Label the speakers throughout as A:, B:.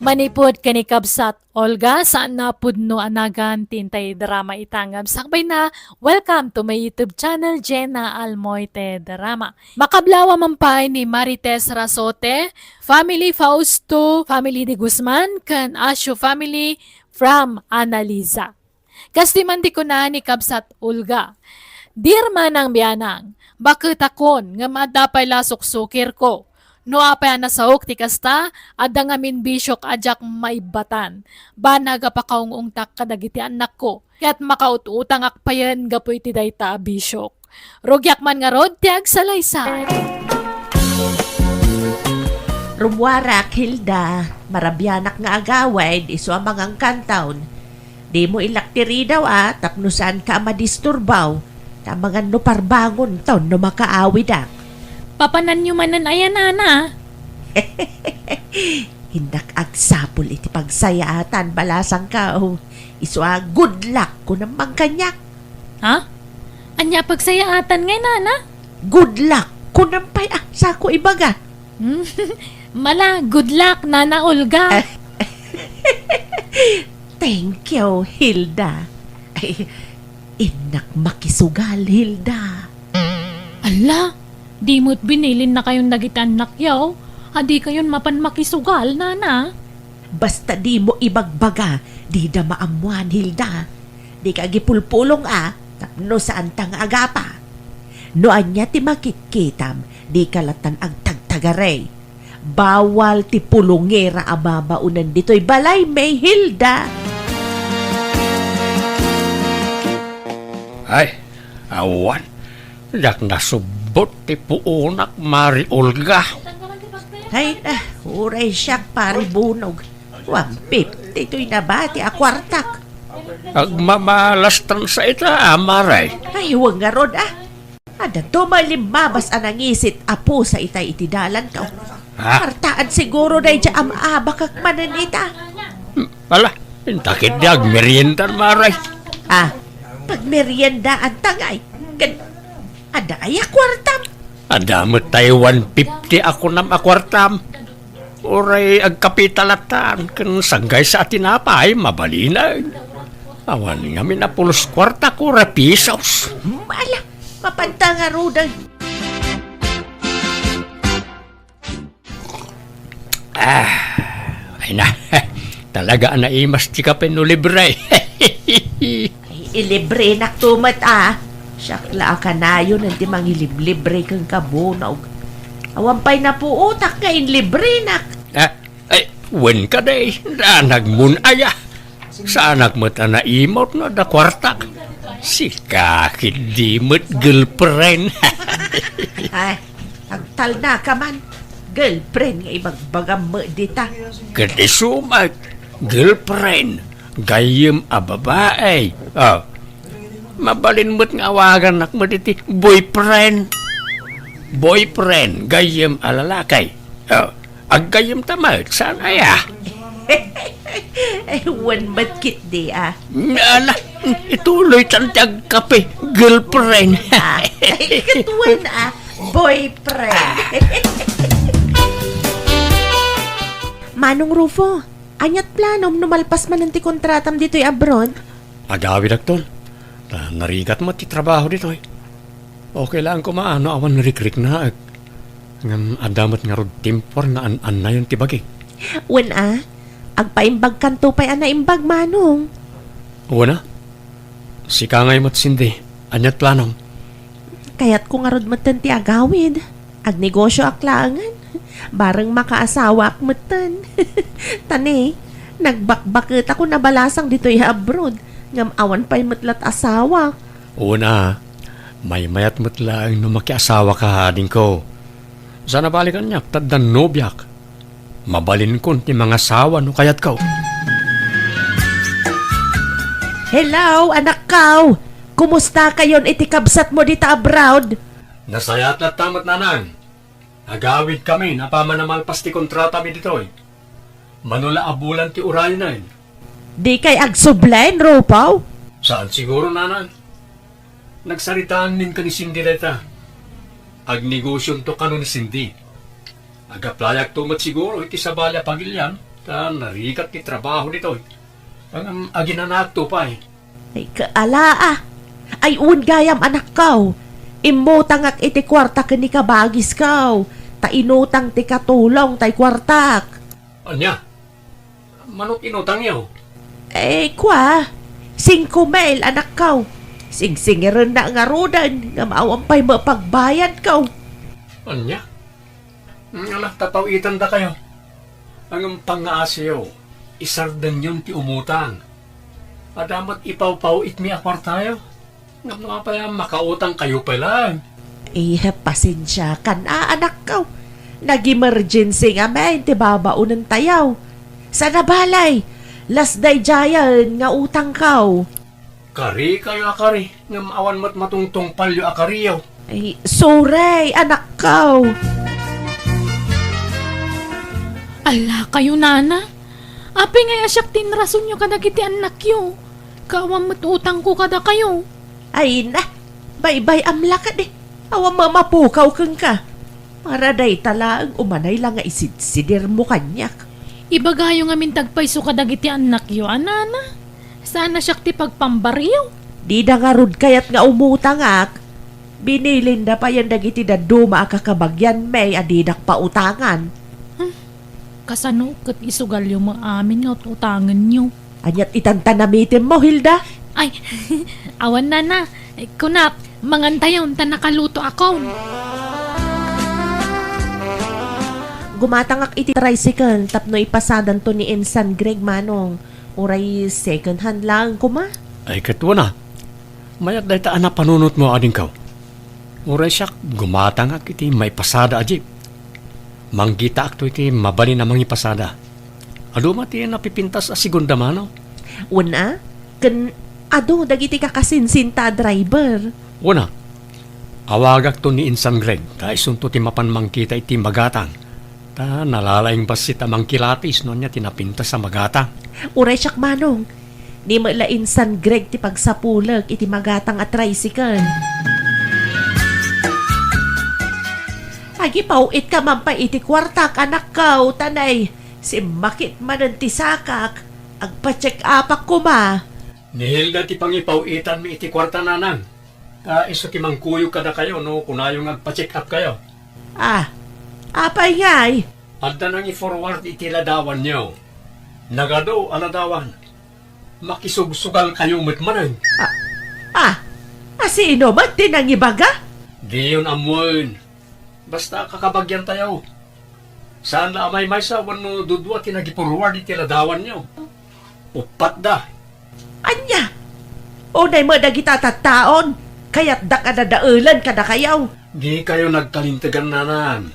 A: Manipod kani kabsat Olga saan na pudno anagan tintay drama itangam sakbay na welcome to my YouTube channel Jenna Almoite Drama. Makablawa mampay ni Marites Rasote, Family Fausto, Family de Guzman, kan Asyo Family from Analiza. Kastimandi ko na ni kabsat Olga. Dear manang biyanang, bakit akon nga madapay lasok sukir ko? No apay nasahok ti kasta, adda ngamin bisyok ajak maibatan. Banaga pa kaungungtak kadagiti anak ko. Kaya't makaututang akpayan gapoy ti dayta bisyok. Rogyak man nga rod ti agsalaysa.
B: Rumwarak, Hilda, marabyanak nga agaway, iso ang mga kantaon. Di mo ilaktiri daw tapnusan ka madisturbaw. Ta mga nuparbangon taon no makaawid ak.
A: Papanan nyo manan ayan ana.
B: Hindak agsapol iti pagsayaatan balasang ka. Iso good luck ko namang kanyak.
A: Ha? Anya pagsayaatan ngay nana?
B: Good luck ko nampay sa ko ibaga.
A: Mala, good luck nana Olga.
B: Thank you, Hilda. Ay, inak makisugal, Hilda.
A: Ala, di mo't binilin na kayong nagitan nakyaw. Adi kayon mapan makisugal nana.
B: Basta di mo ibagbaga, di da maamuan, Hilda. Di ka gipulpulong tapno saan tang agapa. No anya ti makitkitam, di kalatan ang tagtagaray. Bawal ti pulungera ababaunan dito'y balay may, Hilda.
C: Ay, awan. Yak nasubot ti puunak Mari Olga.
B: Ay uray siyak pari bunog. 150 to'y nabati akwartak.
C: Agmamalastan sa ita, Maray.
B: Ay huwag nga rod Ada to malimabas anang isit apo sa itay itidalan ka.
C: Ha?
B: Partaan siguro na dya bakak mananita.
C: Ala, takit di agmeriendan, Maray.
B: Pag meriendaan tangay, ada ay akwartam.
C: Adamot tayo 150 ako nam akwartam. Oray agkapitalatan, kan sanggay sa atinapay, mabalinay. Awan nga minapulos kwarta ko, rapisos.
B: Mala, mapanta nga rudan.
C: Ay na, talaga naimas ti ka libre.
B: Ay, ilibre nak tumat Syakla ka na yun, hindi mangilibre kang kabunog. Awampay na po utak nga libre nak.
C: Ay, wen ka day, nagmunaya. Sa anak mo't naimot no da kwartak. Si kakit di mo't girlfriend.
B: Ay, agtal na ka man. Girlfriend nga ibagbagam mo dita.
C: Kati sumat, girlfriend, gayem a babae. Mabalin mo't nga awagan nak mo diti, boyfriend. Boyfriend, gayem a lalakay. Ag gayem tamat, sana ya?
B: Ay, wan ba't di
C: Ala, ituloy tantag kape, girlfriend.
B: Ay, katuwan boyfriend. Manong Rufo, anyat planom numalpas man ti kontratam dito'y abroad?
C: Agawid akton. Narigat mo ti trabaho dito Okay lang ko maano awan narikrik na ngam adamot nga rod timpor nga an na yun ti bagi.
B: Wen agpaimbag kanto pa'y imbag manong.
C: Una, si kangay mo't sindi, anyat planong.
B: Kaya't kung arod matan ti agawid, agnegosyo aklangan, bareng makaasawa akmatan. Tani, nagbakbakit ako nabalasang dito'y abroad, ngam awan pa'y matlat asawa.
C: Una, may mayat mo't lang no makiasawa ka din ko. Sana balikan niya, taddan nobyak. Mabalin ko ti mga asawa no kayat ko.
B: Hello, anak kaw! Kumusta kayon iti kabsat mo dita abroad?
C: Nasayat na tamat nanan. Agawid kami na pamanamalpas ti kontrata mi ditoy. Manula abulan ti uray na yun.
B: Di kay agsublain, Rupaw?
C: Saan siguro nanan? Nagsaritaan nin ka ni Cindy deta. Agnegosyon to kanon ni Cindy. Agaplayag tumat siguro iti sa balya pagilyan. Ta narikat ti trabaho nito. Ang aginanak to pa eh.
B: Ay kaala Ay gayam anak kaw. Imutang ak iti kwarta ni kabagis kaw. Ta inutang ti katulong tay kwartak.
C: Anya? Manok inutang niyo?
B: Kwa. 5 mail anak kaw. Singsingiran na nga rodan. Nga maawampay mapagbayad kaw.
C: Anya? Alah, tapawitan da kayo. Ang pangaasiyo, isardan yun ti umutang. Adamat ipaw-paw itmi akwar tayo. Nga mga pala makautang kayo pala.
B: Pasensya ka na anak kaw. Nag-emergency nga may ti babaunan tayaw. Sa nabalay, last day jayan nga utang kaw.
C: Kari kayo akari, nga maawan mat matungtong palyo akariyo.
B: Sorry anak kaw.
A: Ala kayo nana. Ape nga asyak tinrason nyo kadagiti anak yo. Kawang matutang ko kada kayo.
B: Ay na, bye-bye amla ka de. Awa mamapukaw kang ka. Para day talaang umanay lang nga isidsidir mo kanyak.
A: Ibagayo nga mintagpay so kadagiti anak yo, anana. Sana siyak ti pagpambariyo.
B: Di na nga rod kayat nga umutang ak. Binilin na pa yan dagiti da duma kakabagyan may adidak pa utangan.
A: Kasano kat isugal yung mga amin nga utangan nyo.
B: Anyat itantanamitin mo, Hilda.
A: Ay, awan na. Kunap, mangantayon ta nakaluto ako.
B: Gumatangak iti tricycle tapno ipasadan to ni Ensan Greg Manong. Uray second hand lang kuma.
C: Ay katwa na. Mayat dahi taan na panunot mo ading kaw. Uray siya gumatang ak iti may pasada ajip. Manggita akto iti mabali na mangi pasada. Aduma ti napipintas a segunda mano.
B: Una, ado dagiti kakasinsinta driver.
C: Una, awagak to ni Insan Greg. Ta isunto ti mapan mangkita iti magatang. Ta nalalaing basit a mangkilatis no niya tinapintas sa magatang.
B: Uray siyak Manong. Di mo Insan Greg ti pagsapulag iti magatang at tricycle. Agi pauit ka man pa iti kwartak anak kaw, tanay. Si makit manan ti sakak. Agpa-check upak ko ma.
C: Ni Hilda ti pangipawitan mi iti kwarta nanang. Ta iso ti mangkuyo kada kayo no kunayong agpa-check up kayo.
B: Apay ngay.
C: Adda nang i-forward iti ladawan niyo. Nagado aladawan. Makisugsugal kayo mitmanan.
B: Sino ba tinangibaga?
C: Di yun amuin. Basta kakabagyan tayo. Saan na amay may sa wano dudwa tinagi-forward iti ladawan niyo. Upat da.
B: Anya? Unay mo dagita tattaon. Kaya't da kadadaulan kada kayaw.
C: Di kayo nagkalintagan nanan.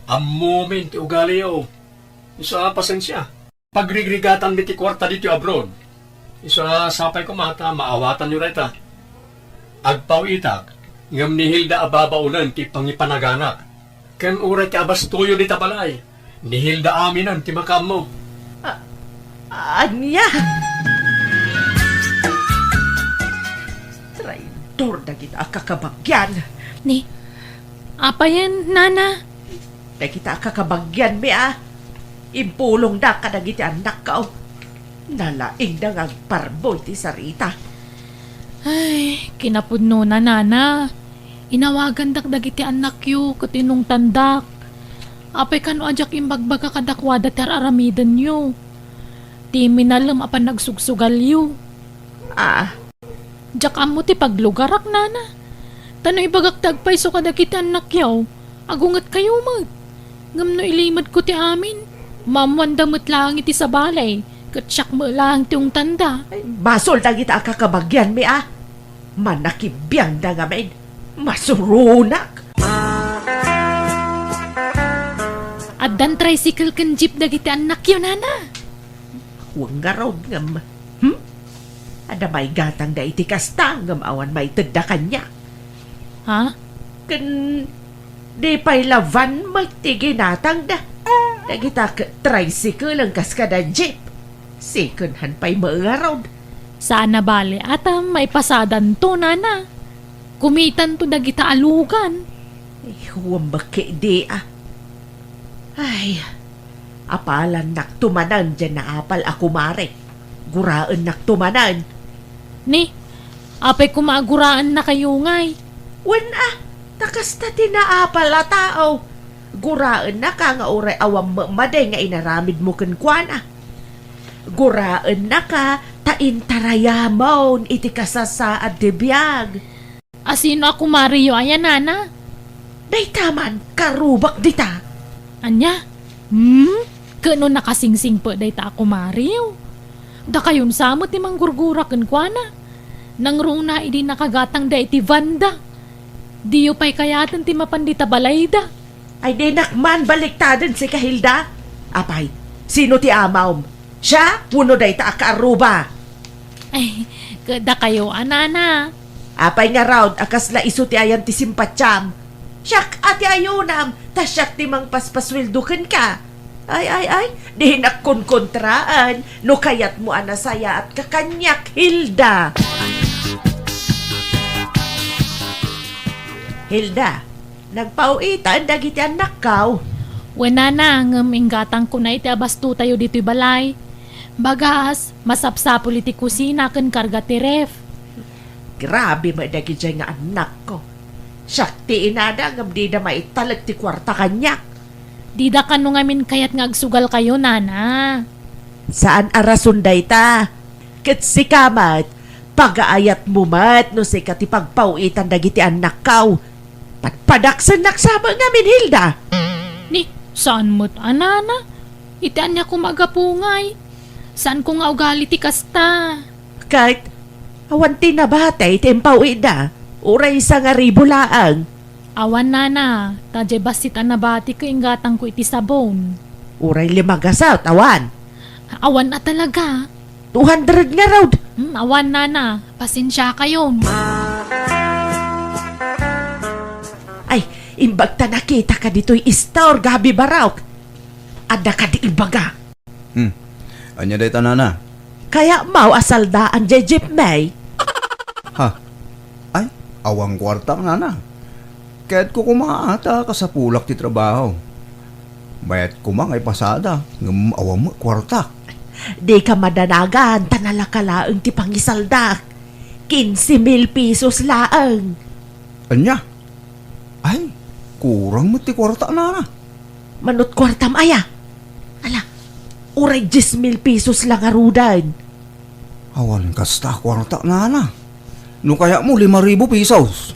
C: Amumin ti ugali yo. Isa pasensya. Pagrigrigatan mi ti kwarta dito abroad. Isa sapay ko mata maawatan nyo reta. Agpawitak. Ngam ni Hilda ababaunan ti pangipanaganak. Ken uray ti abas tuyo di tabalay. Ni Hilda aminan ti makam mo.
B: Anya? Traidor na kita kakabagyan.
A: Ni, apa yan, nana?
B: Na kita kakabagyan mi Impulong da ka dagiti anak ka. Nalaing da nga parboy ti sarita.
A: Ay, kinapudno na, nana. Inawagan dagiti anak yu, katinong tandak. Apay kano ajak imbagbaga kadakwada ter aramidan yu. Ti minalam apan nagsugsugal yu. Jak amo ti paglugarak, nana. Tano ibagak tagpay so kadagiti anak yaw. Agungat kayo mag. Ngam no ilimad ko ti amin. Mamwandamot lang iti sa balay. Katsyak mo lang tiong tanda.
B: Basol da kita kakabagyan mi Manakibiyang da nga main. Masurunak.
A: At dan tricycle kan jeep dagiti anak yun, nana.
B: Huwag nga raw ngam. Ada may gatang da iti kasta ngam awan may tagda kanya.
A: Ha?
B: Kan di pa'y lavan magtiginatang da. Dagita tricycle ang kaskada jeep. Second hand pa'y maaraw.
A: Sana bale ata may pasadan to, nana. Kumitan to dagita alugan.
B: Huwag baki di Ay, Apalan naktumanan dyan na apal ako mare. Guraan naktumanan.
A: Ni, apay kumaaguraan na kayo ngay.
B: Wen takas na tinaapal a tao. Guraan na ka nga oray awam maday nga inaramid mo kenkwana. Guraan na ka taintarayamon iti kasasaad de biyag.
A: Asino ako Mario ayan nana?
B: Day taman karubak dita.
A: Anya? Kano nakasingsing po day ta ako Mario? Da kayon samot ti manggurgura kenkwana. Nang runa idi nakagatang da iti Vanda. Diyo pa'y kayatan ti mapandita balayda.
B: Ay di nakman baliktadan si Kahilda. Apay, sino ti amaw? Siya? Puno day ta akaaruba.
A: Ay, kada kayo anana.
B: Apay nga raud, akas la iso ti ayan ti simpatyam. Siyak ati ayunam, tasyak ti mang paspaswildukan ka. Ay, di nakkonkontraan, no kayat mo anasaya at kakanyak, Hilda. Hilda, nagpauitan dagiti anak kaw.
A: Wena na, inggatang ko na iti abasto tayo dito'y balay. Bagas, masapsapol iti kusina ken karga ti ref.
B: Grabe madagi dyan nga anak ko. Siyak ti inada ngam di na maitalag ti kwarta kanyak.
A: Di da kano ngamin kayat nga agsugal kayo, nana.
B: Saan arason day ta? Ket si kamat, pag-aayat mo mat no si kati pagpauitan dagiti anak kaw. Patpadaksan naksama ngamin, Hilda.
A: Ni, saan mo't anana? Itian niya kumagapungay. Saan ko nga ugali ti kasta?
B: Kahit awan tinabatay tempauida, uray sa nga ribulaang.
A: Awan nana, tadya basit anabati ko inggatang ko iti sabon.
B: Uray limagasaw, awan.
A: Awan na talaga.
B: 200 nga raw.
A: Awan nana, pasensya kayo.
B: Ay, imbag ta nakita ka dito'y istor gabi baraw. Ada ka di ibaga.
D: Anya day tanana.
B: Kaya mau asaldaan jay jeep may.
D: Ha? Ay, awang kwarta nga na. Kaya't ko kumaata ka sa pulak ti trabaho. Bayat kumang ay pasada. Ngam awang mo kwarta.
B: Di ka madanagan, tanalakalaang ti pangisalda. 15,000 pesos laang.
D: Anya? Ay, kurang mo ti kwarta na na.
B: Manot kwartam aya. Ala, uray 10,000 pesos lang arudan.
D: Awan kasta kwarta na na. No kaya mo 5,000 pesos.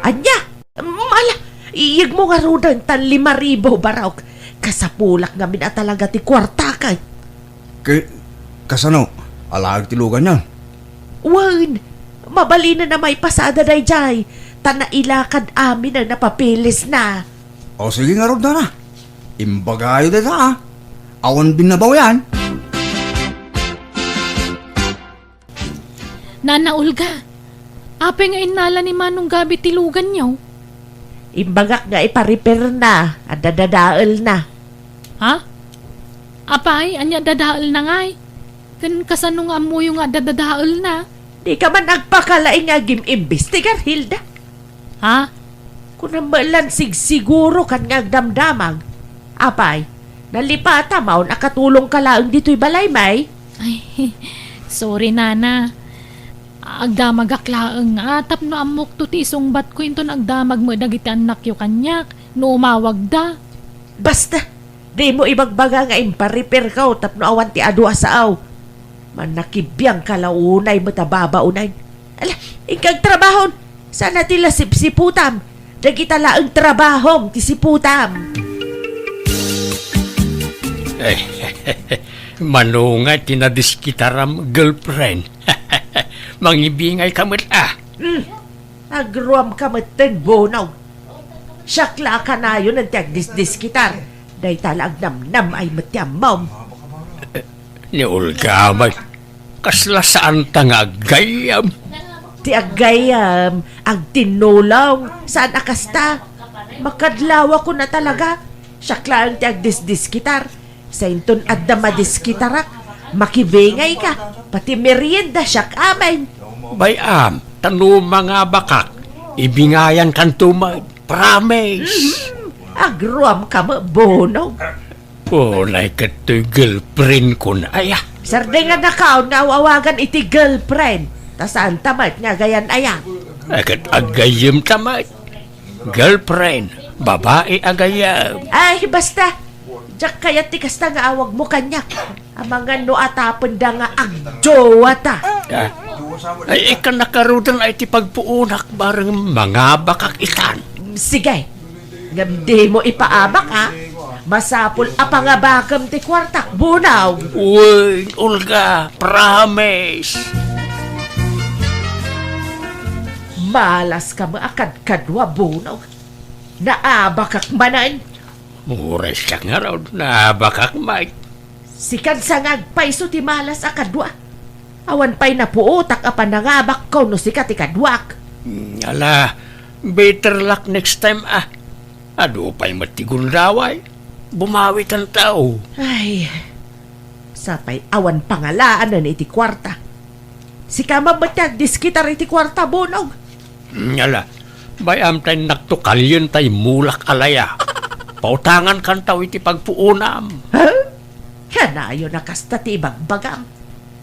B: Anya, ala, iyag mo nga arudan tan 5,000 baraw. Kasapulak ngamin at talaga ti kwarta ka.
D: Kasano? Alag tilugan yan.
B: Wan, mabali na may pasada day jay. Tanailakad amin ang napapilis na.
D: O sige nga rod na. Imbagayo dito ha. Awan binabaw yan.
A: Nana Olga, ape nga inala ni Manong gabi tilugan niyo.
B: Imbagak nga iparipir na at dadadaal na.
A: Ha? Apay, anya dadaal na ngay. Kan kasano nga mo yung nga dadadaal na.
B: Di ka man nagpakalaing nga gim-imbestigar, Hilda.
A: Ha?
B: Kung namalan siguro kan nga damdamag. Apay, nalipata maun nakatulong ka laang dito'y balay may.
A: Ay, sorry nana. Agdamag aklaang atap no amok to ti isungbat ko into nagdamag mo dagiti anak yo kanyak. No umawag da.
B: Basta, di mo ibagbaga nga imparipir ka o tapno awan ti adu asaaw. Manakibiyang kalaunay mo tababaunay. Ala, ikag trabahon. Sana tila sipsiputam. Dagita laang trabahom ti siputam.
C: Manungay tinadiskitaram girlfriend. Mangibingay kamot
B: Agruam ka maten bonaw. Syakla ka na yun ang tiagdisdis kitar. Day talag namnam ay matyamam.
C: Ni Olga, kasla saan tanga gayam.
B: Tiagayam, ang tinulaw, saan akasta? Makadlawa ko na talaga. Syakla ang tiagdisdis kitar. Sa inton at damadis kitarak, makibingay ka. Pati merienda syak amay.
C: Bayam, tanu mga bakak. Ibingayan kan tumag. Promise.
B: Agruam ka mo, bonaw.
C: Walay kato'y girlfriend ko na. Ay,
B: Sarde nga nakaon nga awawagan iti girlfriend. Tasaan tamat nga gayan aya.
C: agad agayim tamay. Girlfriend, babae agayam.
B: Ay, basta. Diyak kaya tikas na nga awag mo kanyak. Ang mga no atapon da nga agjowa ta.
C: Ah, ay, ikan nakarudan ay ti pagpuunak bareng mga bakak itan.
B: Sige. Ngam mo ipaabak ha. Masapul apangabakam ti kwartak bunaw.
C: Uy, Olga, promise.
B: Malas ka maakad kadwa bunaw. Naabakak manan.
C: Mures ka nga raw na bakak Mike.
B: Sikan sa ngagpaiso ti malas akadwa. Awan pa'y napuutak apan nangabak ko no sikat ikadwak.
C: Ala, better luck next time ah. Ado pa'y matigun raway. Bumawi ang tao.
B: Ay, sapay awan pangalaan na iti kwarta. Si kama batyag diskitar iti kwarta bunog.
C: Ala, bayam tayo nagtukal yun tayo mulak alaya. Pautangan kan tao iti pagpuunam.
B: Ha? Kanayo na kasta ti ibagbagam.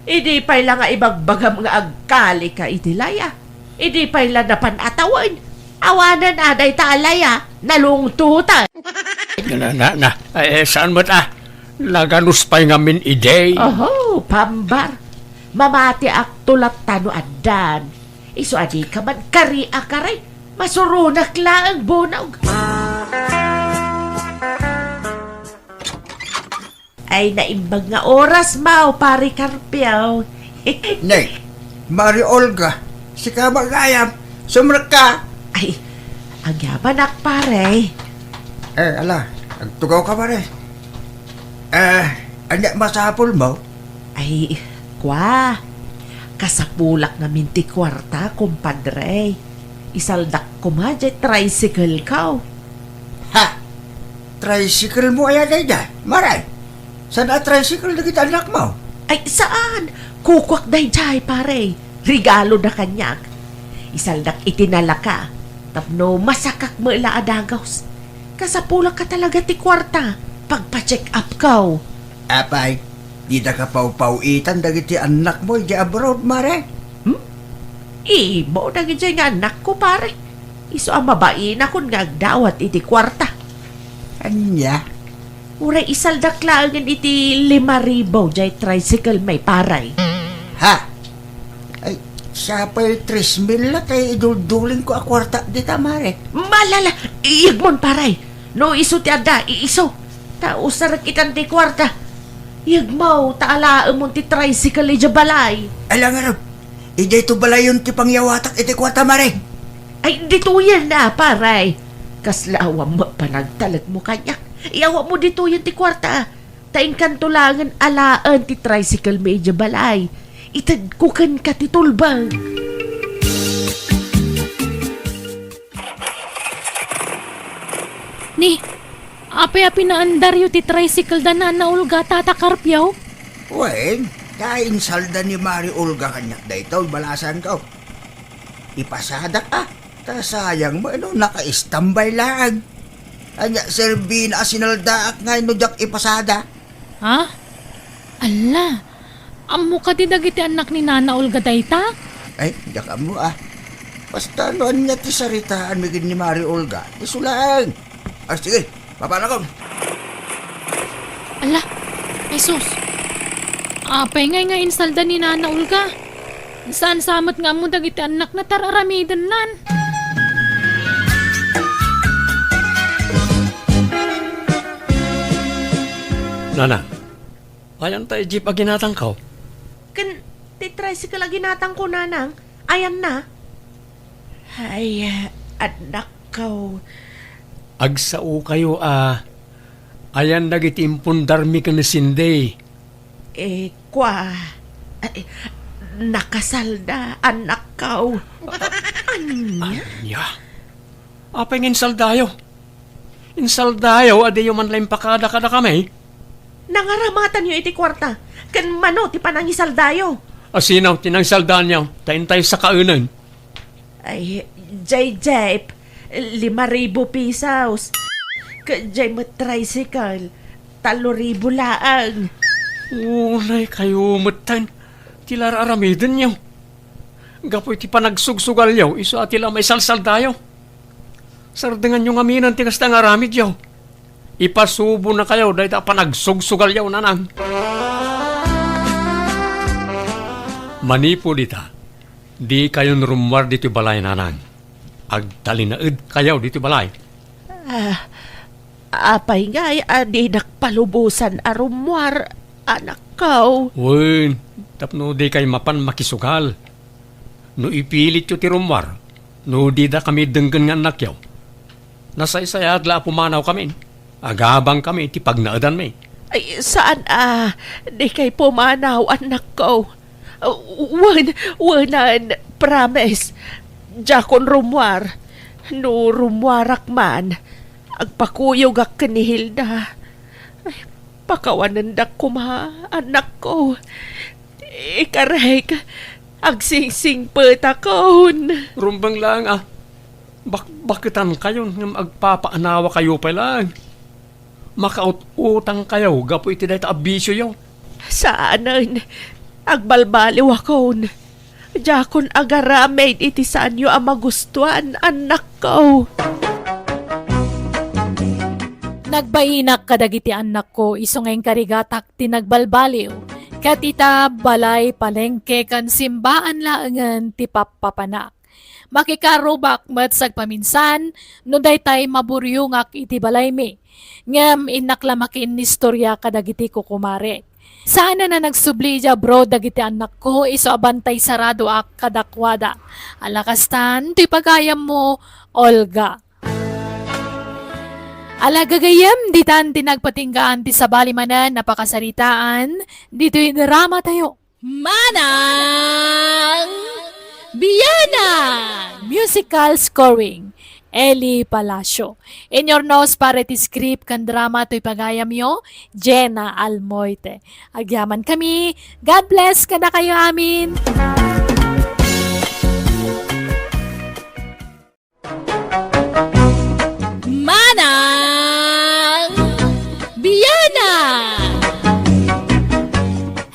B: Idi pa'y lang nga ibagbagam nga agkali ka iti laya. Idi pa'y lang napanatawan. Awanan aday talaya, nalungtutan.
C: Saan mo ta? Laganus pa'y ngamin iday.
B: Oho, pambar. Mamati ak tulap tano adan. Iso adi ka man kari akaray. Masurunak lang ang bunog. Ay, naimbag nga oras, Mau, pari Karpiaw.
D: Nay, Mari Olga, si kabagayam, sumrak ka.
B: Ay, ang yaman ak, pare.
D: Ala, nagtugaw ka pare. Anya masapol mo?
B: Ay, kwa. Kasapulak na minti kwarta, kumpadre. Isaldak ko ma, jay tricycle ka.
D: Ha? Tricycle mo ayan ay da, Maray. Saan na tricycle na kita anak mo?
B: Ay, saan? Kukwak day jay, pare. Regalo na kanyak. Isaldak itinala ka. Tapno masakak mo ila adagaws. Kasapulak ka talaga ti kwarta. Pagpa-check up ka.
D: Apay, di na ka pau-pauitan dagiti anak mo di abroad, Mare.
B: Imo na gidya nga anak ko, pare. Iso ang mabain akong ngagdawat iti kwarta.
D: Anya?
B: Uray isaldak lang iti 5,000 jay tricycle may paray.
D: Ha? Ay, siya pa'y 3,000 na kay iduduling ko akwarta dita, Mare.
B: Malala, iyagmon paray. No iso ti ada, iiso. Tausarak itan ti kwarta. Iyagmaw, taalaam mo ti tricycle ija balay.
D: Alam nga ijay to balayon ti pangyawatak iti kwarta, Mare.
B: Ay, dituyan na, paray. Kaslawang mo panagtalag mo kanyak. Iyawa mo dituyan ti kwarta. Taing kantulangan alaan ti tricycle medya balay. Itadkukan ka ti tulbang.
A: Ni, api-api na andaryo ti tricycle da na Olga tata Karpiaw.
D: Wen, kain salda ni Mari Olga kanyak da ito, balasan ka. Ipasada ka. Ta sayang mo, naka-istambay lang. Anya, Serbina, sinaldaak nga, jak ipasada.
A: Ha? Ala, amo ka ti dagiti anak ni Nana Olga dayta?
D: Ay, jak mo Basta noon niya ti saritaan migin ni Mari Olga. Isulang. Sige, papala ko.
A: Ala, Jesus. Apay nga insalda ni Nana Olga. Saan samot nga mo dagiti anak na tararamidan nan?
C: Nana, ayan tayo jeep aginatang ka.
B: Kan, ti tricycle ang ginatang ko, nanang. Ayan na. Ay, anak ko.
C: Agsao kayo ayan nagitimpon darmi ka na sinde.
B: Kwa. Ay, nakasalda, anak ko. Anya?
C: Anya? Apay nga insaldayo. Insaldayo, adi yung manlaing pakada kada kami.
B: Nangaramatan yung iti kwarta. Kan mano, ti panangisaldayo.
C: Asinaw, tinangsaldan niya. Tayin tayo sa kaunan.
B: Ay, jay, 5,000 pesos. Jay mo tricycle. 3,000 laang.
C: Ulay kayo matan. Tila aramidin niyo. Gapoy ti panagsugsugal yaw. Iso at tila may salsal tayo. Sardengan yung aminan ti kasta nga aramid yaw. Ipasubo na kayo dahil ta panagsugsugal yaw nanang. Manipo dita. Di kayo rumwar dito balay nanang. Agtalinaid kayo dito balay.
B: Apay nga, adi nakpalubusan arumwar, anak ko.
C: Uy, tapno di kayo mapan makisugal. No ipilit yung tirumwar, no di da kami denggan nga anak yaw. Nasa isayad la pumanaw kami. Agabang kami iti pagnaadan may.
B: Ay, saan di kay pumanaw, anak ko. Wanan, promise. Jakon rumwar. No rumwarak man. Agpakuyog ak ni Hilda. Ay, pakawanan dak kuma, anak ko. Ikarek, agsingsing petakon.
C: Rumbang lang bakitan kayo ng agpapaanawa kayo pa lang. Makautang kayo, gapo iti dahil abisyo yaw.
B: Saanan, agbalbaliw akon. Jakon agaramid iti saan yo ang magustuhan, anak ko.
A: Nagbahinak kadagiti anak ko isong karigatak tinagbalbaliw. Katita balay palengke kan simbaan laangan ti papapanak. Makikarubak met sagpaminsan no daytay maburyungak iti balay mi. Ngem inaklamakin ni istorya kadagiti kukumare. Sana na nagsubli ja bro dagiti anak ko iso abantay sarado ak kadakwada. Alakastan ti pagayam mo, Olga. Alagagayam, ditan tinagpatinggaan ti sabali manan napakasaritaan, dito'y drama tayo. Manang Biyana! Musical scoring, Eli Palacio. In your nose para ti script kan drama to'y pagayam yo, Jenna Almoite. Agyaman kami, God bless kada kayo amin. Manang Biyana!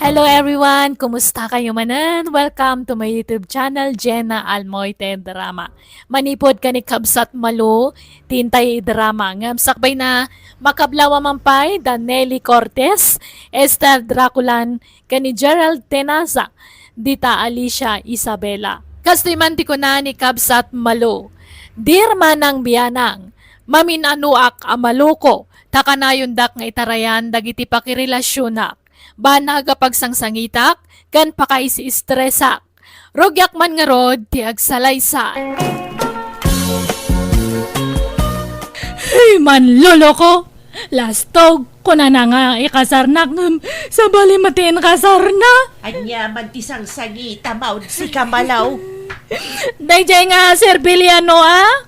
A: Hello everyone! Kumusta kayo manan? Welcome to my YouTube channel, Jenna Almoite Drama. Manipod ka ni Kabsat Malo, Tintay Drama. Ngamsakbay na makablawa mampay, Danelli Cortez, Esther Draculan, kani Gerald Tenaza, Dita Alicia Isabela. Kastoy manti ko na ni Kabsat Malo. Dear Manang Biyanang, maminanuak amaluko, takanayon dak nga itarayan dagiti pakirelasyonak. Banaga pagsangsangitak, kan pakaisi istresak. Rogyak man nga rod, ti agsalaysa. Hey man, lolo ko! Lastog, kuna na nga ikasarnak ng sa balimatiin kasarna.
B: Anya man tisang sangita maud si Kamalaw.
A: Dayjay nga Sir Biliano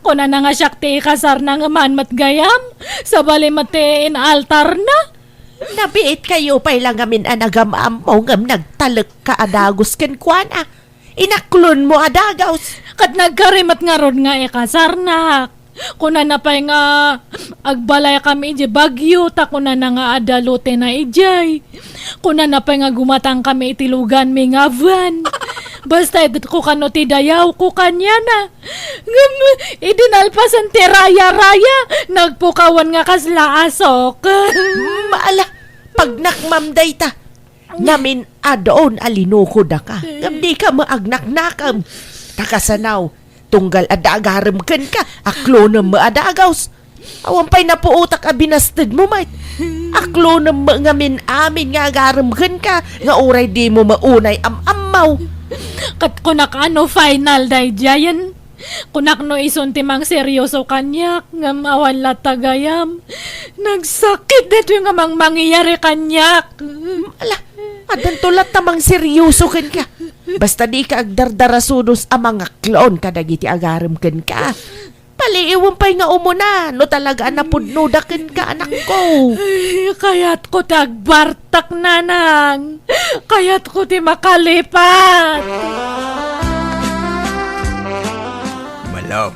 A: kuna na nga syakti ikasarna nga man matgayam sa balimatiin altar na.
B: Nabiit kayo pa'y lang amin anagam-am mo ngam nagtalek ka adagos ken kuan Inaklon mo adagaws.
A: Kat nagkarimat nga ron nga ikasarnak. Kuna na pa'y nga agbalay kami iji bagyo ta kuna na nga adalote na ijay. Kuna na pa'y nga gumatang kami itilugan mi nga van. Basta edit ko kano ti dayaw ko kanya na. Idinalpasan ti raya-raya. Nagpukawan nga kasla asok.
B: Maala, pag nakmamday ta, namin adoon alinukod ka. Ngam di ka maagnak-nakam. Takasanaw, tunggal adagaram ken ka, aklo na maadagaws. Awan pa'y napuutak abinastid mo, mate. Aklo na ngamin amin nga agaram ken ka, nga uray di mo maunay am-amaw.
A: Kat kunak ano final day jayan. Kunak no isunti mang seryoso kanyak ngam awan latagayam. Nagsakit dito yung amang mangyayari kanyak.
B: Ala, adan tulat tamang seryoso ken ka. Basta di ka agdardarasudos amang aklon kadagiti agaram ken ka. Paliiwan pa'y nga umuna, no talaga napudnudakin ka, anak ko.
A: Ay, kaya't ko tagbartak nanang. Kaya't ko ti makalipat.
D: Malam,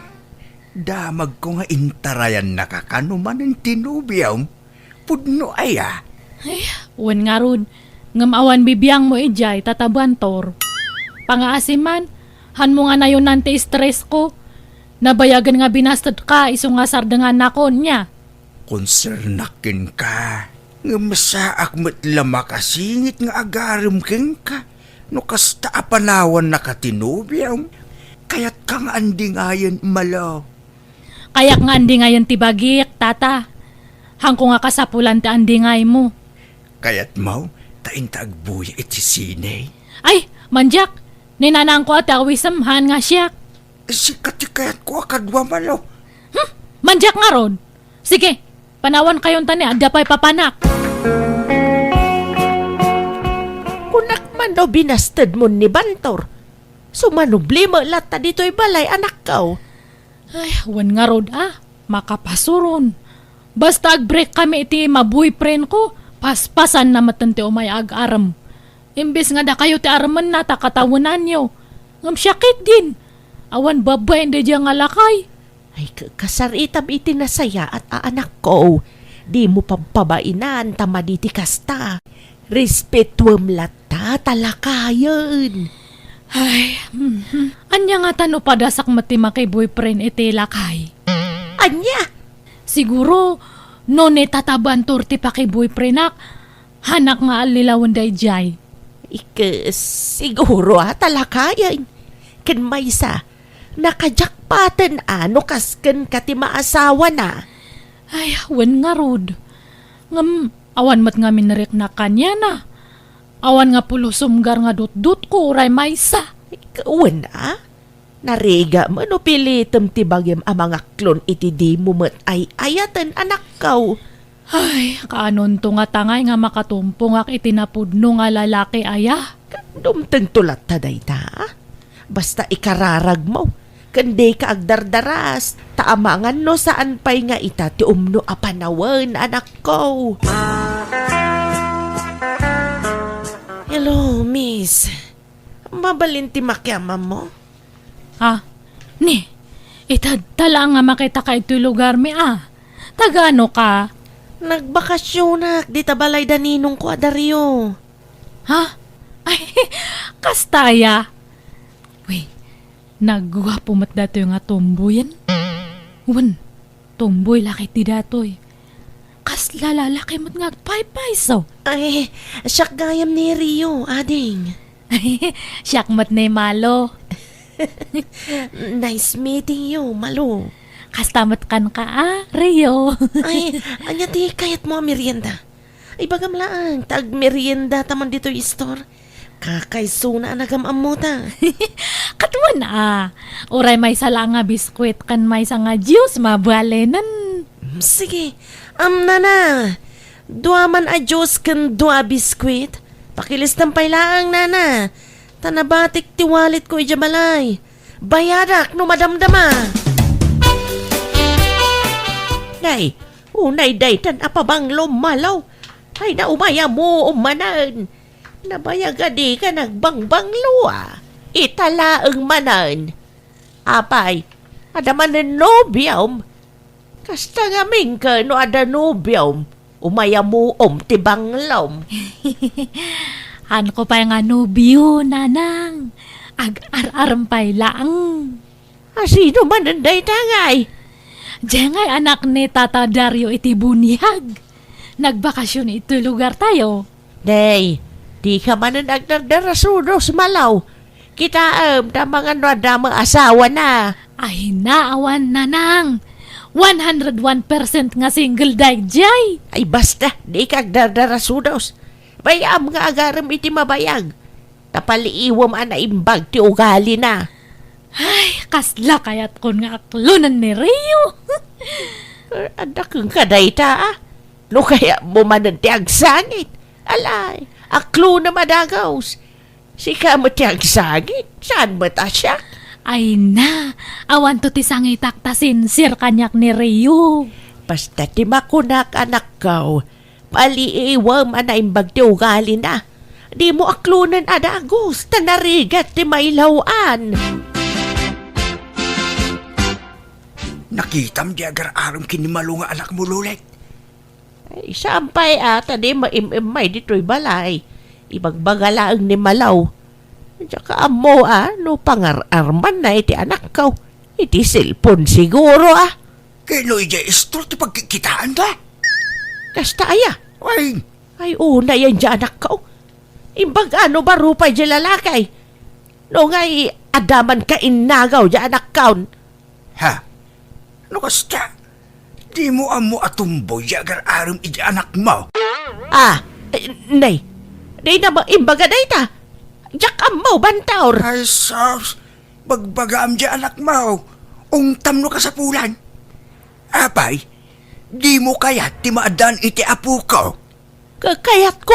D: damag ko nga intarayan nakakanuman ng tinubiyaw.
E: pudno ay ah.
A: Wan nga ron, ngam awan bibiyang mo ijay, tatabantor. Pangaasiman, han mo nga na yun nante stress ko. Nabayagan nga binastad ka, iso nga sardangan na ko niya.
E: Konsernakin ka. Nga masaak mo't lama kasingit nga agarim king ka. No kasta apanawan na katinubiyam. Kaya't kang andingayan malo.
A: Kayak nga andi ngayon tibagik, tata. Hang ko nga kasapulan ti andi ngay mo.
E: Kaya't mau, taintagbuya iti sinay.
A: Ay, manjak, ninanang ko at awisamhan nga siya.
E: Sikati kaya't ko akadwa malo.
A: Manjak nga ron. Sige, panawan kayon tani, adda pa'y papanak.
B: Kunak man daw binastad mo ni Bantor. Sumanubli mo lata dito'y balay anak kaw.
A: Ay, wan nga rod makapasuron. Basta ag-break kami iti ma-boyfriend ko, paspasan na matante o may ag-aram. Imbes nga da kayo ti araman na takatawanan nyo. Ngam syakit din. Awan babay hindi diya nga lakay.
B: Ay, kasaritam iti nasaya at aanak ko. Di mo pabainan tamaditi kasta. Respetuam lata talakayan.
A: Ay, anya nga tano padasak matima kay boyfriend iti lakay.
B: Anya?
A: Siguro, no ne tataban turti pa kay boyfriend nak, hanak nga alilawan day jay.
B: Siguro talakayan. Ken maysa, nakajakpatan ano kasken kati maasawa na.
A: Ay, wan nga rod. Ngam, awan mat nga minarek na kanya na. Awan nga pulusumgar nga dut-dut ko, uray maysa.
B: Ikawan na? Nariga mo no pilitem ti bagim ang mga klon iti di mo mat ay ayatan anak kaw.
A: Ay, kaanon to nga tangay nga makatumpong ak itinapudno nga lalaki aya.
B: Dumteng tulat taday ta. Basta ikararag mo. Kundi ka agdardaras. Taamangan no saan pa'y nga ita ti umno apanawan anak ko. Hello, miss. Mabalin ti makyama mo?
A: Ha? Ni, itadtala nga makita ka ito'y lugar mi Tagano ka?
B: Nagbakasyonak, di tabalay daninong ko adaryo.
A: Ha? Ay, kastaya. Wait, nagwapo mat dato yung nga tomboyan? Wan, tomboy laki ti datoy. Kas lalaki mat nga pay-pay so.
B: Ay, siyak gayam ni Rio, ading.
A: Siyak mat na malo.
B: Nice meeting you, malo.
A: Kastamat kan ka Rio.
B: Ay, anya ti kayat mo merienda. Ay bagam laang, tag merienda taman dito yung store. Kakaysuna nagam amuta.
A: Katuan Uray may sala nga biskwit kan may sa nga juice mabalenan.
B: Sige, nana. Dua man a juice kan dua biskwit. Pakilistang pailaang nana. Tanabatik ti wallet ko ijabalay. Bayadak no madamdama. Nay, unay daytan apabang lumalaw. Ay naumaya mo umanan. Nabayaga di ka nagbangbang luwa. Italaang manan. Apay, adaman ng nobyam. Kasta nga ka no ada nobyam. Umaya mo tibang lom.
A: Han ko pa nga nobyo, nanang. Ag-ar-arampay lang.
B: Sino man ang daytangay?
A: Diyan ngay anak ni Tata Dario iti bunyag. Nagbakasyon ito lugar tayo.
B: Day, di ka man ang nagdardarasudos malaw. Kita tamang ano adama asawa na.
A: Ay naawan, nanang. 101% nga single jay.
B: Ay basta, di ka nagdardarasudos. Bayam nga agaram iti mabayag. Tapaliiwam ana imbag ti ugali na.
A: Ay, kasla kayat kon nga aklunan ni Rio.
B: Anak kong kadayta No kaya mo man ti agsangit. Alay, aklo na madagaws. Si ka mo ti agsangit. Saan mo ta siya?
A: Ay na, awan to ti sangitaktasin sir kanyak ni Rio.
B: Basta ti makunak anak kaw. Paliiwam ana imbag ti ugali na. Di mo aklunan adagos. Tanarigat ti mailawan.
E: Nakitam di agar aram kinimalo nga anak mo lulet.
B: Ay, sampay tadi maimimay dito'y balay. Ibagbagalaang ni Malaw. Tsaka amo no pangararman na iti anak ko. Iti cellphone siguro
E: Kano ija istro ti pagkikitaan da?
B: Kasta aya.
E: Ay,
B: Ay una yan dyan anak ko. Imbag ano ba rupay dyan lalakay? No ngay adaman ka inagaw dyan anak kaon.
E: ha? Ano kasta? Di mo amo atumboy agar aram ija anak mo.
B: Nay. Nay na ba imbaga day ta? Jak amo bantaor.
E: Ay, sos. Bagbagam ija anak mo. Ungtam no ka sa pulan. Apay, di mo kaya ti maadan iti apu ko.
B: Kayat ko